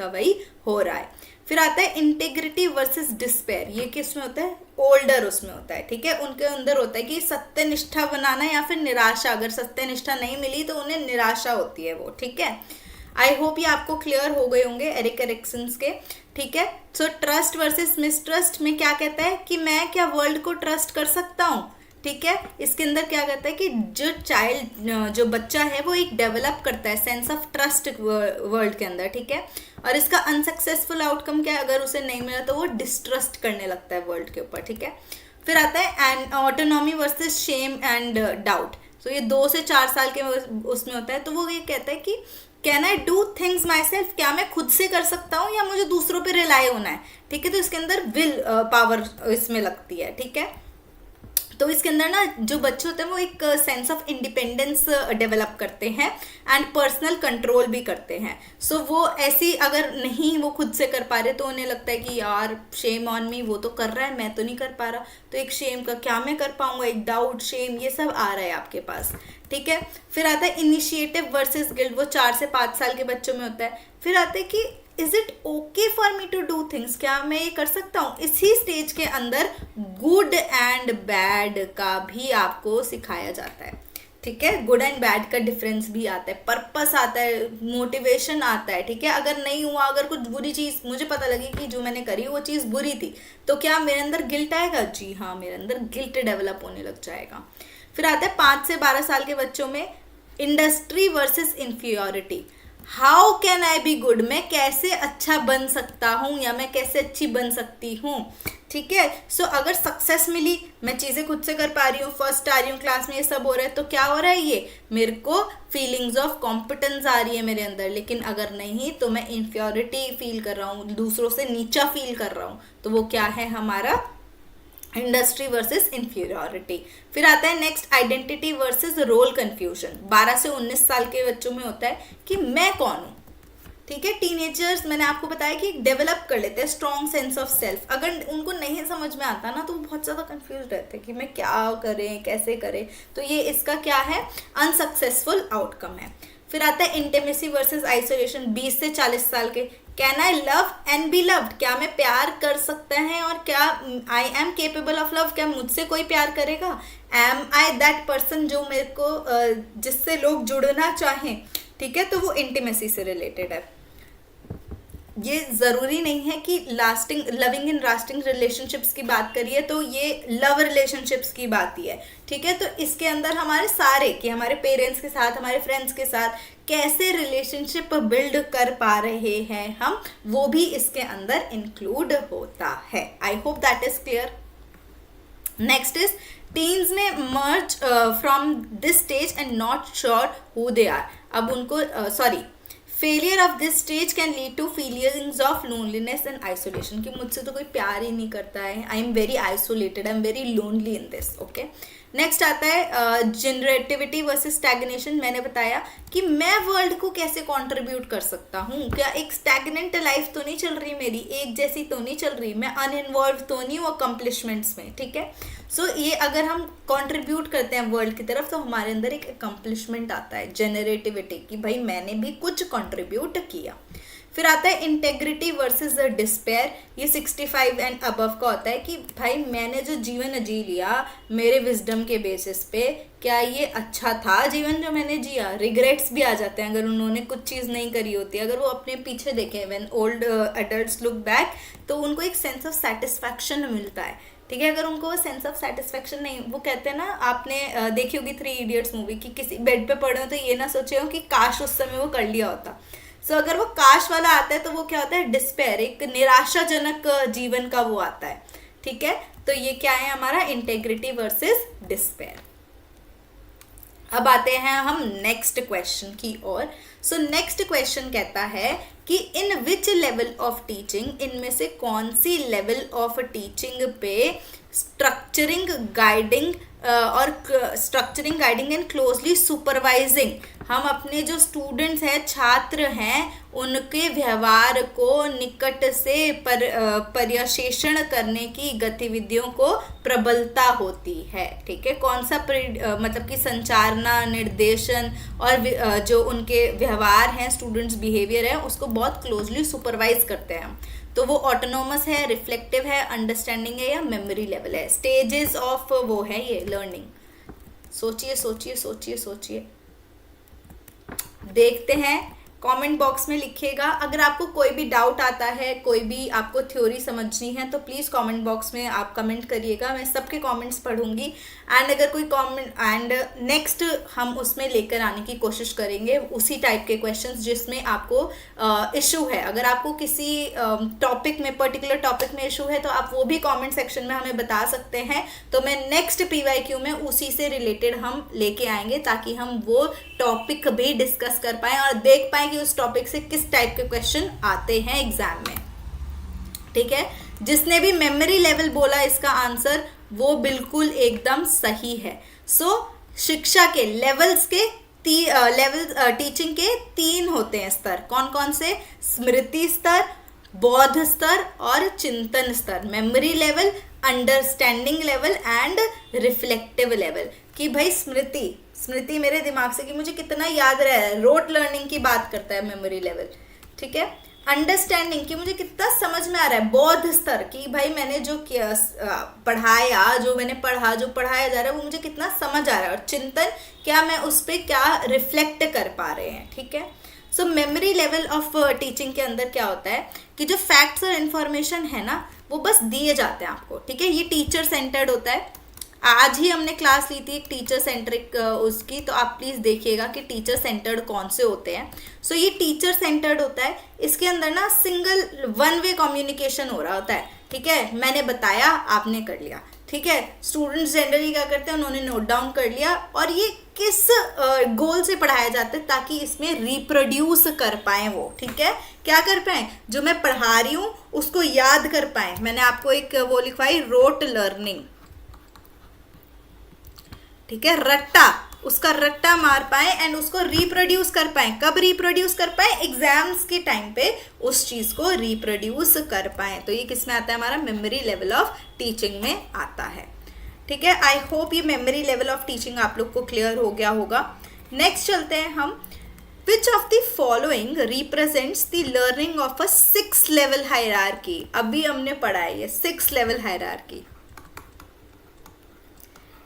वही हो रहा है। फिर आता है इंटेग्रिटी वर्सेस डिस्पेयर, ये किस में होता है ओल्डर उसमें होता है, ठीक है, उनके अंदर होता है कि सत्यनिष्ठा बनाना या फिर निराशा, अगर सत्यनिष्ठा नहीं मिली तो उन्हें निराशा होती है वो, ठीक है। आई होप ये आपको क्लियर हो गए होंगे एरिक एरिक्सन के, ठीक है। सो ट्रस्ट वर्सेस मिसट्रस्ट में क्या कहता है कि मैं क्या वर्ल्ड को ट्रस्ट कर सकता हूँ, ठीक है। इसके अंदर क्या कहता है कि जो बच्चा है वो एक डेवलप करता है सेंस ऑफ ट्रस्ट वर्ल्ड के अंदर, ठीक है, और इसका अनसक्सेसफुल आउटकम क्या है, अगर उसे नहीं मिला तो वो डिस्ट्रस्ट करने लगता है वर्ल्ड के ऊपर, ठीक है। फिर आता है autonomy versus shame and doubt, तो ये 2 से 4 साल के उसमें होता है, तो वो ये कहता है कि can I do things my self, क्या मैं खुद से कर सकता हूँ या मुझे दूसरों पे रिलाई होना है, ठीक है, तो इसके अंदर विल पावर इसमें लगती है, ठीक है। तो इसके अंदर ना जो बच्चे होते हैं वो एक सेंस ऑफ इंडिपेंडेंस डेवलप करते हैं एंड पर्सनल कंट्रोल भी करते हैं। सो वो ऐसी अगर नहीं वो खुद से कर पा रहे तो उन्हें लगता है कि यार शेम ऑन मी, वो तो कर रहा है मैं तो नहीं कर पा रहा, तो एक शेम का क्या मैं कर पाऊंगा, एक डाउट शेम ये सब आ रहा है आपके पास, ठीक है। फिर आता है इनिशिएटिव वर्सेस गिल्ट, वो 4 से 5 साल के बच्चों में होता है। फिर आता है कि is it okay for me to do things, क्या मैं ये कर सकता हूँ। इसी स्टेज के अंदर गुड एंड बैड का भी आपको सिखाया जाता है, ठीक है, गुड एंड बैड का डिफरेंस भी आता है, पर्पस आता है, मोटिवेशन आता है, ठीक है। अगर नहीं हुआ, अगर कुछ बुरी चीज मुझे पता लगी कि जो मैंने करी वो चीज बुरी थी, तो क्या मेरे अंदर गिल्ट आएगा, जी हाँ मेरे अंदर गिल्ट डेवलप होने लग जाएगा। फिर आता है 5 से 12 साल के बच्चों में industry versus inferiority, how can I be good, मैं कैसे अच्छा बन सकता हूँ या मैं कैसे अच्छी बन सकती हूँ, ठीक है। सो अगर सक्सेस मिली, मैं चीज़ें खुद से कर पा रही हूँ, फर्स्ट आ रही हूँ क्लास में, ये सब हो रहा है, तो क्या हो रहा है, ये मेरे को फीलिंग्स ऑफ कॉम्पिटेंस आ रही है मेरे अंदर। लेकिन अगर नहीं तो मैं इन्फ्योरिटी फील कर रहा हूँ, दूसरों से नीचा फील कर रहा हूँ, तो वो क्या है हमारा इंडस्ट्री वर्सेस इंफीरियोरिटी। फिर आता है next identity versus role confusion, 12 से 19 साल के बच्चों में होता है कि मैं कौन हूँ, ठीक है। टीनेजर्स मैंने आपको बताया कि डेवलप कर लेते हैं स्ट्रॉन्ग सेंस ऑफ सेल्फ, अगर उनको नहीं समझ में आता ना तो वो बहुत ज़्यादा कंफ्यूज रहते हैं कि मैं क्या करें कैसे करें, तो ये इसका क्या है अनसक्सेसफुल आउटकम है। फिर आता है इंटीमेसी वर्सेस आइसोलेशन, 20 से 40 साल के, can I love and be loved, क्या मैं प्यार कर सकता है और क्या I am capable of love, क्या मुझसे कोई प्यार करेगा, एम आई दैट पर्सन जो मेरे को जिससे लोग जुड़ना चाहें, ठीक है, तो वो इंटीमेसी से रिलेटेड है। ये ज़रूरी नहीं है कि लास्टिंग लविंग इन लास्टिंग रिलेशनशिप्स की बात करिए तो ये लव रिलेशनशिप्स की बात ही है, ठीक है। तो इसके अंदर हमारे सारे कि हमारे पेरेंट्स के साथ, हमारे फ्रेंड्स के साथ कैसे रिलेशनशिप बिल्ड कर पा रहे हैं हम, वो भी इसके अंदर इंक्लूड होता है। I hope that is clear. Next is teens में merge from this stage and not sure who they are. अब उनको failure of this stage can lead to feelings of loneliness and isolation, कि मुझसे तो कोई प्यार ही नहीं करता है, I am very isolated, I am very lonely in this. Okay, next आता है जनरेटिविटी वर्सेस स्टैग्नेशन। मैंने बताया कि मैं वर्ल्ड को कैसे कंट्रीब्यूट कर सकता हूँ, क्या एक स्टैग्नेंट लाइफ तो नहीं चल रही मेरी, एक जैसी तो नहीं चल रही, मैं अनइन्वॉल्व तो नहीं हूँ अकम्पलिशमेंट्स में, ठीक है। सो ये अगर हम कंट्रीब्यूट करते हैं वर्ल्ड की तरफ तो हमारे अंदर एक अकम्पलिशमेंट आता है, जनरेटिविटी, कि भाई मैंने भी कुछ कंट्रीब्यूट किया। फिर आता है इंटेग्रिटी वर्सेस डिस्पेयर। ये 65 एंड अबव का होता है कि भाई मैंने जो जीवन जी लिया मेरे विजडम के बेसिस पे, क्या ये अच्छा था जीवन जो मैंने जिया। रिग्रेट्स भी आ जाते हैं अगर उन्होंने कुछ चीज़ नहीं करी होती, अगर वो अपने पीछे देखें, when old adults look back, तो उनको एक सेंस ऑफ सेटिस्फैक्शन मिलता है, ठीक है। अगर उनको वो सेंस ऑफ सेटिस्फैक्शन नहीं, वो कहते हैं ना, आपने देखी होगी 3 इडियट्स मूवी, कि किसी बेड पे पड़े हो तो ये ना सोचे हो कि काश उस समय वो कर लिया होता। सो अगर वो काश वाला आता है तो वो क्या होता है, डिस्पेयर, एक निराशाजनक जीवन का वो आता है, ठीक है। तो ये क्या है हमारा इंटेग्रिटी वर्सेस डिस्पेयर। अब आते हैं हम नेक्स्ट क्वेश्चन की ओर। सो नेक्स्ट क्वेश्चन कहता है कि इन विच लेवल ऑफ टीचिंग, इनमें से कौन सी लेवल ऑफ टीचिंग पे structuring guiding and closely supervising, हम अपने जो स्टूडेंट्स हैं, छात्र हैं, उनके व्यवहार को निकट से पर्यवेक्षण करने की गतिविधियों को प्रबलता होती है, ठीक है। कौन सा मतलब कि संचारना, निर्देशन और जो उनके व्यवहार हैं, स्टूडेंट्स बिहेवियर है, उसको बहुत क्लोजली सुपरवाइज करते हैं हम। तो वो ऑटोनोमस है, रिफ्लेक्टिव है, अंडरस्टैंडिंग है, या मेमोरी लेवल है। स्टेजेस ऑफ वो है ये लर्निंग। सोचिए सोचिए सोचिए सोचिए, देखते हैं, कमेंट बॉक्स में लिखिएगा। अगर आपको कोई भी डाउट आता है, कोई भी आपको थ्योरी समझनी है, तो प्लीज़ कमेंट बॉक्स में आप कमेंट करिएगा, मैं सबके कमेंट्स पढ़ूंगी। एंड अगर कोई कमेंट, एंड नेक्स्ट हम उसमें लेकर आने की कोशिश करेंगे उसी टाइप के क्वेश्चंस जिसमें आपको इशू है। अगर आपको किसी टॉपिक में, पर्टिकुलर टॉपिक में इशू है, तो आप वो भी कॉमेंट सेक्शन में हमें बता सकते हैं, तो मैं नेक्स्ट PYQ में उसी से रिलेटेड हम लेके आएंगे, ताकि हम वो टॉपिक भी डिस्कस कर पाएँ और देख पाएँ कि उस टॉपिक से किस टाइप के क्वेश्चन आते हैं एग्जाम में, ठीक है। जिसने भी मेमोरी लेवल बोला इसका आंसर वो बिल्कुल एकदम सही है। सो शिक्षा के लेवल्स के टीचिंग के 3 होते हैं स्तर। कौन कौन से? स्मृति स्तर, बौद्ध स्तर और चिंतन स्तर। Memory level, understanding level and reflective level. कि भाई स्मृति मेरे दिमाग से कि मुझे कितना याद रहा है, रोट लर्निंग की बात करता है मेमोरी लेवल, ठीक है। अंडरस्टैंडिंग कि मुझे कितना समझ में आ रहा है, बौद्ध स्तर कि भाई मैंने जो पढ़ाया, जो मैंने पढ़ा, जो पढ़ाया जा रहा है वो मुझे कितना समझ आ रहा है। और चिंतन, क्या मैं उस पर क्या रिफ्लेक्ट कर पा रहे हैं, ठीक है। सो मेमोरी लेवल ऑफ टीचिंग के अंदर क्या होता है कि जो फैक्ट्स और इन्फॉर्मेशन है ना, वो बस दिए जाते हैं आपको, ठीक है। ये टीचर सेंटर्ड होता है। आज ही हमने क्लास ली थी एक टीचर सेंट्रिक उसकी, तो आप प्लीज़ देखिएगा कि टीचर सेंटर्ड कौन से होते हैं। सो ये टीचर सेंटर्ड होता है, इसके अंदर ना सिंगल 1 वे कम्युनिकेशन हो रहा होता है, ठीक है। मैंने बताया, आपने कर लिया, ठीक है। स्टूडेंट्स जनरली क्या करते हैं, उन्होंने नोट डाउन कर लिया, और ये किस गोल से पढ़ाया जाता है, ताकि इसमें रिप्रोड्यूस कर पाएँ वो, ठीक है। क्या कर पाएँ, जो मैं पढ़ा रही हूँ उसको याद कर पाएँ। मैंने आपको एक वो लिखवाई, रोट लर्निंग, ठीक है। रट्टा, उसका रट्टा मार पाए एंड उसको रिप्रोड्यूस कर पाए। कब रिप्रोड्यूस कर पाए? एग्जाम्स के टाइम पे उस चीज को रिप्रोड्यूस कर पाए। तो ये किस में आता है? हमारा मेमोरी लेवल ऑफ टीचिंग में आता है, ठीक है। आई होप ये मेमोरी लेवल ऑफ टीचिंग आप लोग को क्लियर हो गया होगा। नेक्स्ट चलते हैं हम, विच of the following represents the learning of a 6 level hierarchy. अभी हमने पढ़ा है ये 6 लेवल हायरार्की।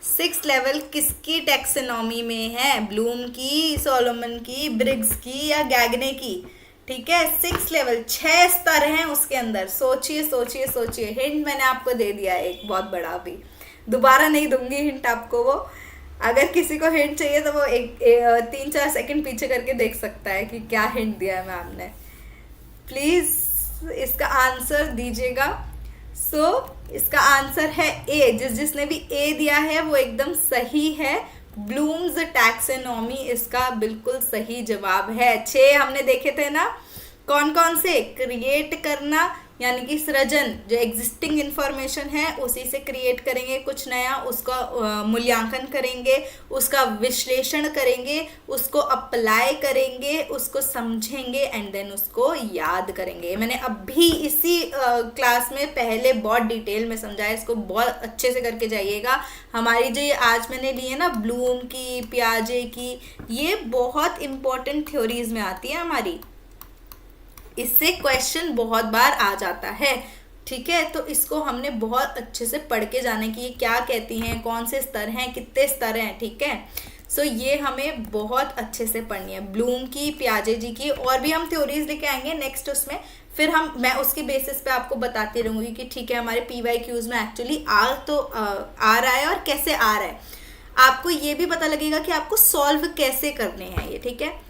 6 लेवल किसकी टैक्सोनॉमी में है? ब्लूम की, सोलोमन की, ब्रिग्स की या गैगने की? ठीक है। 6 लेवल, 6 स्तर हैं उसके अंदर। सोचिए सोचिए सोचिए। हिंट मैंने आपको दे दिया है एक बहुत बड़ा, भी दोबारा नहीं दूंगी हिंट आपको। वो अगर किसी को हिंट चाहिए तो वो 3-4 सेकंड पीछे करके देख सकता है कि क्या हिंट दिया है मैम ने। प्लीज इसका आंसर दीजिएगा। इसका आंसर है ए। जिसने भी ए दिया है वो एकदम सही है। ब्लूम्स टैक्सोनॉमी इसका बिल्कुल सही जवाब है। 6 हमने देखे थे ना, कौन कौन से? क्रिएट करना, यानी कि सृजन, जो एग्जिस्टिंग इंफॉर्मेशन है उसी से क्रिएट करेंगे कुछ नया, उसका मूल्यांकन करेंगे, उसका विश्लेषण करेंगे, उसको अप्लाई करेंगे, उसको समझेंगे एंड देन उसको याद करेंगे। मैंने अभी इसी क्लास में पहले बहुत डिटेल में समझाया, इसको बहुत अच्छे से करके जाइएगा। हमारी जो ये आज मैंने ली है ना ब्लूम की, पियाजे की, ये बहुत इंपॉर्टेंट थ्योरीज में आती है हमारी। इससे क्वेश्चन बहुत बार आ जाता है, ठीक है। तो इसको हमने बहुत अच्छे से पढ़ के जाने की, ये क्या कहती हैं, कौन से स्तर हैं, कितने स्तर हैं, ठीक है। ये हमें बहुत अच्छे से पढ़नी है। ब्लूम की, पियाजे जी की, और भी हम थ्योरीज लेके आएंगे नेक्स्ट उसमें। फिर मैं उसके बेसिस पे आपको बताती रहूंगी कि ठीक है हमारे PYQs में एक्चुअली आ रहा है और कैसे आ रहा है। आपको ये भी पता लगेगा कि आपको सॉल्व कैसे करने हैं ये, ठीक है।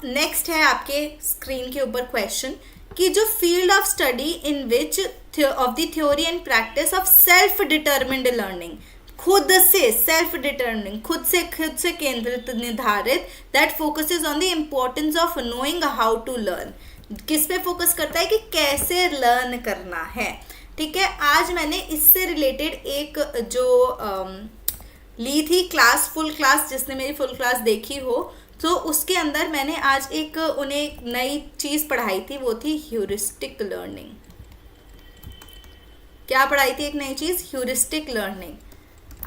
नेक्स्ट है आपके स्क्रीन के ऊपर क्वेश्चन कि जो field of study in which of the theory and practice of self determined learning, खुद से सेल्फ डिटर्मिनिंग, खुद से केंद्रित, निर्धारित, that focuses on the importance of knowing how to learn. किस पे फोकस करता है? कि कैसे लर्न करना है, ठीक है। आज मैंने इससे रिलेटेड एक जो ली थी क्लास, फुल क्लास, जिसने मेरी फुल क्लास देखी हो तो उसके अंदर मैंने आज उन्हें नई चीज पढ़ाई थी, वो थी ह्यूरिस्टिक लर्निंग। क्या पढ़ाई थी? एक नई चीज, ह्यूरिस्टिक लर्निंग।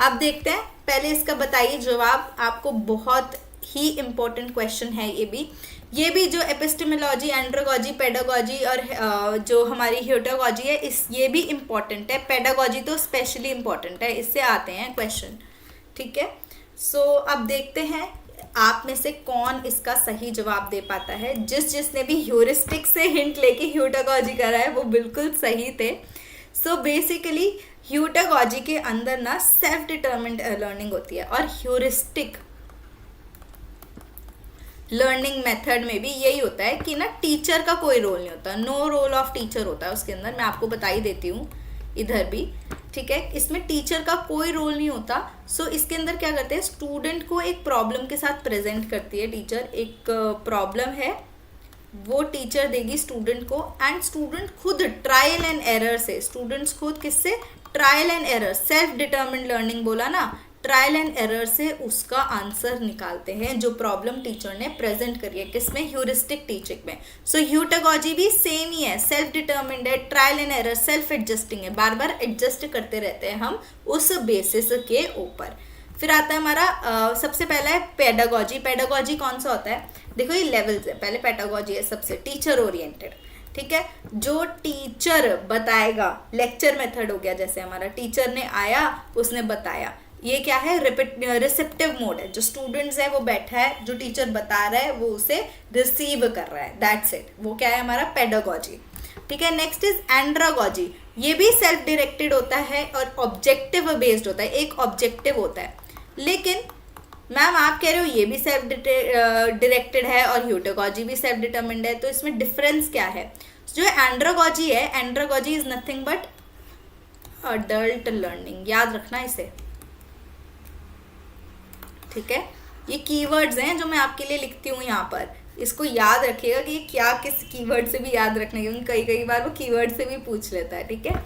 अब देखते हैं, पहले इसका बताइए जवाब। आपको बहुत ही इंपॉर्टेंट क्वेश्चन है ये भी जो एपिस्टेमोलॉजी, एंड्रोलॉजी, पेडागॉजी और जो हमारी ह्यूटागॉजी है, ये भी इंपॉर्टेंट है। पेडागॉजी तो स्पेशली इंपॉर्टेंट है, इससे आते हैं क्वेश्चन, ठीक है। अब देखते हैं आप में से कौन इसका सही जवाब दे पाता है। जिसने भी ह्यूरिस्टिक से हिंट लेके ह्यूटागॉजी करा है वो बिल्कुल सही थे। बेसिकली ह्यूटागॉजी के अंदर ना सेल्फ डिटर्मिन्ड लर्निंग होती है, और ह्यूरिस्टिक लर्निंग मेथड में भी यही होता है कि ना टीचर का कोई रोल नहीं होता, नो रोल ऑफ टीचर होता है उसके अंदर। मैं आपको बता ही देती हूँ इधर भी, ठीक है। इसमें टीचर का कोई रोल नहीं होता। इसके अंदर क्या करते हैं, स्टूडेंट को एक प्रॉब्लम के साथ प्रेजेंट करती है टीचर। एक प्रॉब्लम है, वो टीचर देगी स्टूडेंट को, एंड स्टूडेंट खुद ट्रायल एंड एरर से, स्टूडेंट्स खुद किससे? Trial and error, self determined learning बोला ना, ट्रायल एंड एरर से उसका आंसर निकालते हैं जो प्रॉब्लम टीचर ने प्रेजेंट करी है। किसमें? ह्यूरिस्टिक टीचिंग में। ह्यूटागॉजी भी सेम ही है, सेल्फ डिटर्मिन्ड है, trial and error, self adjusting है, बार बार एडजस्ट करते रहते हैं हम उस बेसिस के ऊपर। फिर आता है हमारा सबसे पहला है पेडागॉजी। पेडागॉजी कौन सा होता है? देखो ये लेवल्स है। पहले पेडागॉजी है सबसे टीचर ओरिएंटेड, ठीक है। जो टीचर बताएगा, लेक्चर मेथड हो गया जैसे हमारा, टीचर ने आया, उसने बताया। ये क्या है? रिसेप्टिव मोड है। जो स्टूडेंट्स है वो बैठा है, जो टीचर बता रहा है वो उसे रिसीव कर रहा है, दैट्स इट। वो क्या है? हमारा पेडागॉजी, ठीक है। Next is andragogy. ये भी सेल्फ डायरेक्टेड होता है और ऑब्जेक्टिव बेस्ड होता है, एक ऑब्जेक्टिव होता है। लेकिन मैम आप कह रहे हो ये भी सेल्फ डायरेक्टेड है और ह्यूटागॉजी भी सेल्फ डिटर्मिन्ड है, तो इसमें डिफरेंस क्या है? जो एंड्रागॉजी है, andragogy is nothing but adult learning. याद रखना इसे, ठीक है। ये कीवर्ड्स हैं जो मैं आपके लिए लिखती हूँ यहाँ पर, इसको याद रखिएगा कि क्या किस कीवर्ड से भी याद रखना है, क्योंकि कई बार वो कीवर्ड से भी पूछ लेता है, ठीक है।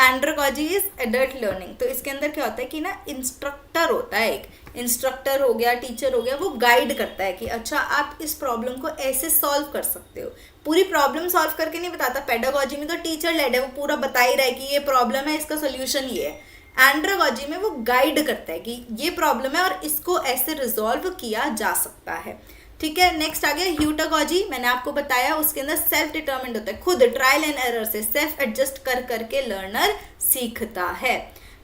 Andrology is adult learning. तो इसके अंदर क्या होता है कि ना इंस्ट्रक्टर होता है, एक इंस्ट्रक्टर हो गया, टीचर हो गया, वो गाइड करता है कि अच्छा आप इस प्रॉब्लम को ऐसे सॉल्व कर सकते हो। पूरी प्रॉब्लम सॉल्व करके नहीं बताता। पेडागॉजी में तो टीचर लेड है, वो पूरा बता ही रहा है कि ये प्रॉब्लम है, इसका सोल्यूशन ये है। एंड्रोलॉजी में वो गाइड करता है कि ये प्रॉब्लम है और इसको ऐसे रिजॉल्व किया जा सकता है, ठीक है। नेक्स्ट आ गया ह्यूटागॉजी। मैंने आपको बताया उसके अंदर सेल्फ डिटर्मिन्ड होता है, खुद ट्रायल एंड एरर से सेल्फ एडजस्ट कर करके लर्नर सीखता है,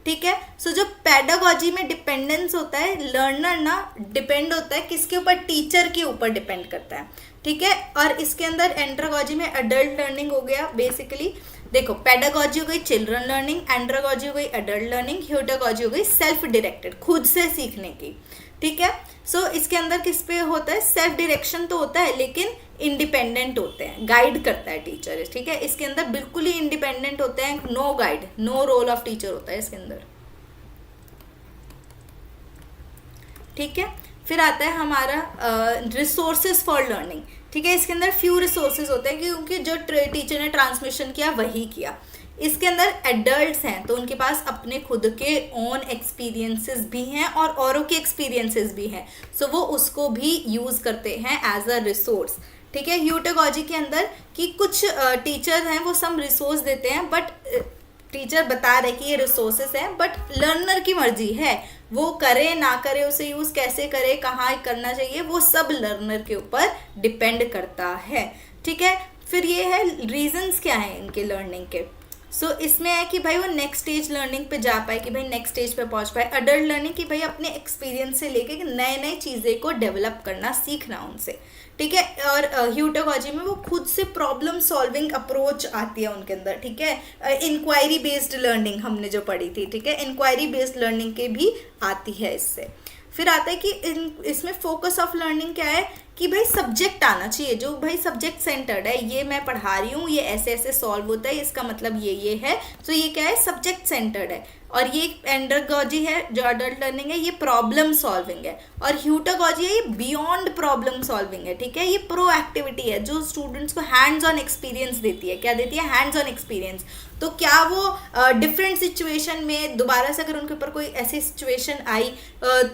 ठीक है। जो पेडागॉजी में डिपेंडेंस होता है, लर्नर ना डिपेंड होता है किसके ऊपर? टीचर के ऊपर डिपेंड करता है, ठीक है। और इसके अंदर एंड्रागॉजी में एडल्ट लर्निंग हो गया बेसिकली। देखो पेडागॉजी हो गई चिल्ड्रन लर्निंग, एंड्रागॉजी हो गई एडल्ट लर्निंग, ह्यूटागॉजी हो गई सेल्फ डायरेक्टेड, खुद से सीखने की। ठीक है। सो इसके अंदर किस पे होता है, सेल्फ डायरेक्शन तो होता है लेकिन इंडिपेंडेंट होते हैं, गाइड करता है टीचर। ठीक है, इसके अंदर बिल्कुल ही इंडिपेंडेंट होते हैं, no guide, no role of teacher होता है इसके अंदर। ठीक है। फिर आता है हमारा रिसोर्सेज फॉर लर्निंग। ठीक है, इसके अंदर फ्यू रिसोर्सेज होते हैं क्योंकि जो टीचर ने ट्रांसमिशन किया वही किया। इसके अंदर एडल्ट्स हैं तो उनके पास अपने खुद के ओन एक्सपीरियंसेस भी हैं और औरों के एक्सपीरियंसेस भी हैं, सो वो उसको भी यूज़ करते हैं एज अ रिसोर्स। ठीक है। ह्यूटागॉजी के अंदर कि कुछ टीचर हैं वो सम रिसोर्स देते हैं, बट टीचर बता रहे कि ये रिसोर्सेस हैं, बट लर्नर की मर्जी है वो करे ना करे, उसे यूज़ कैसे करे, कहाँ करना चाहिए, वो सब लर्नर के ऊपर डिपेंड करता है। ठीक है। फिर ये है रीजंस क्या हैं इनके लर्निंग के। सो इसमें है कि भाई वो नेक्स्ट स्टेज लर्निंग पे जा पाए, कि भाई नेक्स्ट स्टेज पे पहुंच पाए। अडल्ट लर्निंग कि भाई अपने एक्सपीरियंस से लेके नए नए चीज़ें को डेवलप करना सीखना उनसे। ठीक है। और ह्यूटागॉजी में वो खुद से प्रॉब्लम सॉल्विंग अप्रोच आती है उनके अंदर। ठीक है। इंक्वायरी बेस्ड लर्निंग हमने जो पढ़ी थी, ठीक है, इंक्वायरी बेस्ड लर्निंग के भी आती है इससे। फिर आता है कि इसमें फोकस ऑफ लर्निंग क्या है कि भाई सब्जेक्ट आना चाहिए, जो भाई सब्जेक्ट सेंटर्ड है, ये मैं पढ़ा रही हूँ, ये ऐसे ऐसे सॉल्व होता है, इसका मतलब ये है, तो ये क्या है, सब्जेक्ट सेंटर्ड है। और ये एंड्रागॉजी है जो अडल्ट लर्निंग है, ये प्रॉब्लम सॉल्विंग है। और ह्यूटागॉजी है, ये बियॉन्ड प्रॉब्लम सॉल्विंग है। ठीक है, ये प्रो एक्टिविटी है जो स्टूडेंट्स को हैंड्स ऑन एक्सपीरियंस देती है। क्या देती है, हैंड्स ऑन एक्सपीरियंस। तो क्या वो डिफरेंट सिचुएशन में दोबारा से अगर उनके ऊपर कोई ऐसी सिचुएशन आई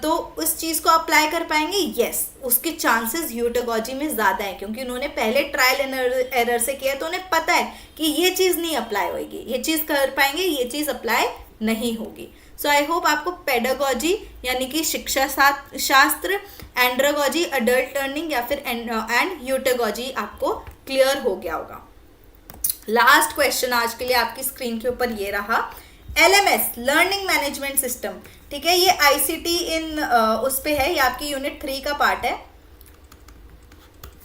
तो उस चीज़ को अप्लाई कर पाएंगे, यस, उसके चांसेस ह्यूटागॉजी में ज़्यादा है, क्योंकि उन्होंने पहले ट्रायल एरर से किया, तो उन्हें पता है कि ये चीज़ नहीं अप्लाई होगी, ये चीज़ कर पाएंगे, ये चीज़ अप्लाई नहीं होगी। सो आई होप आपको पेडागॉजी यानी कि शिक्षा शास्त्र, एंड्रागॉजी अडल्ट लर्निंग या फिर एंड ह्यूटागॉजी आपको क्लियर हो गया होगा। लास्ट क्वेश्चन आज के लिए आपकी स्क्रीन के ऊपर ये रहा, LMS लर्निंग मैनेजमेंट सिस्टम। ठीक है, ये ICT इन उस पे है, ये आपकी यूनिट 3 का पार्ट है।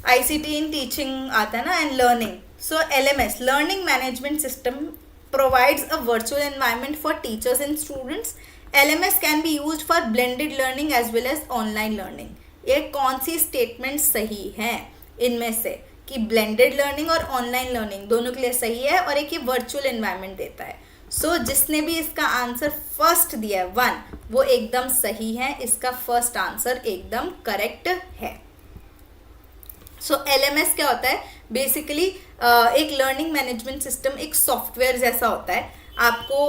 ICT इन टीचिंग आता है ना and learning. So LMS learning management system provides a virtual environment for teachers and students. LMS can be used for blended learning as well as online learning. ये कौन सी statement सही है इनमें से कि ब्लेंडेड लर्निंग और ऑनलाइन लर्निंग दोनों के लिए सही है, और एक ये वर्चुअल एनवायरनमेंट देता है। सो जिसने भी इसका आंसर फर्स्ट दिया है 1, वो एकदम सही है, इसका फर्स्ट आंसर एकदम करेक्ट है। सो LMS क्या होता है, बेसिकली एक लर्निंग मैनेजमेंट सिस्टम, एक सॉफ्टवेयर जैसा होता है। आपको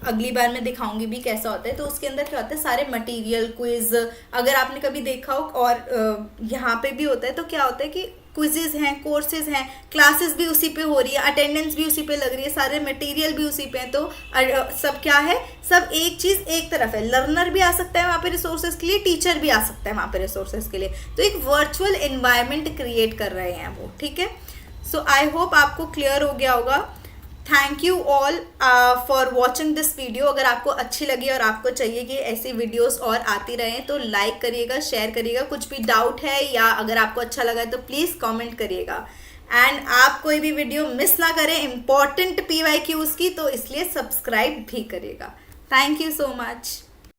अगली बार मैं दिखाऊंगी भी कैसा होता है। तो उसके अंदर क्या होता है, सारे मटेरियल, क्विज, अगर आपने कभी देखा हो, और यहाँ पे भी होता है। तो क्या होता है कि क्विजेज हैं, कोर्सेज हैं, क्लासेस भी उसी पे हो रही है, अटेंडेंस भी उसी पे लग रही है, सारे मटेरियल भी उसी पे हैं। तो सब क्या है, सब एक चीज़ एक तरफ है। लर्नर भी आ सकता है वहाँ पे रिसोर्सेज के लिए, टीचर भी आ सकता है वहाँ पे रिसोर्सेज के लिए। तो एक वर्चुअल एनवायरनमेंट क्रिएट कर रहे हैं वो। ठीक है। सो आई होप आपको क्लियर हो गया होगा। Thank you all for watching this video. अगर आपको अच्छी लगी और आपको चाहिए कि ऐसी वीडियोस और आती रहें तो लाइक करिएगा, शेयर करिएगा। कुछ भी डाउट है या अगर आपको अच्छा लगा है तो प्लीज़ कमेंट करिएगा। एंड आप कोई भी वीडियो मिस ना करें इंपॉर्टेंट PYQs की, तो इसलिए सब्सक्राइब भी करिएगा। Thank you so much.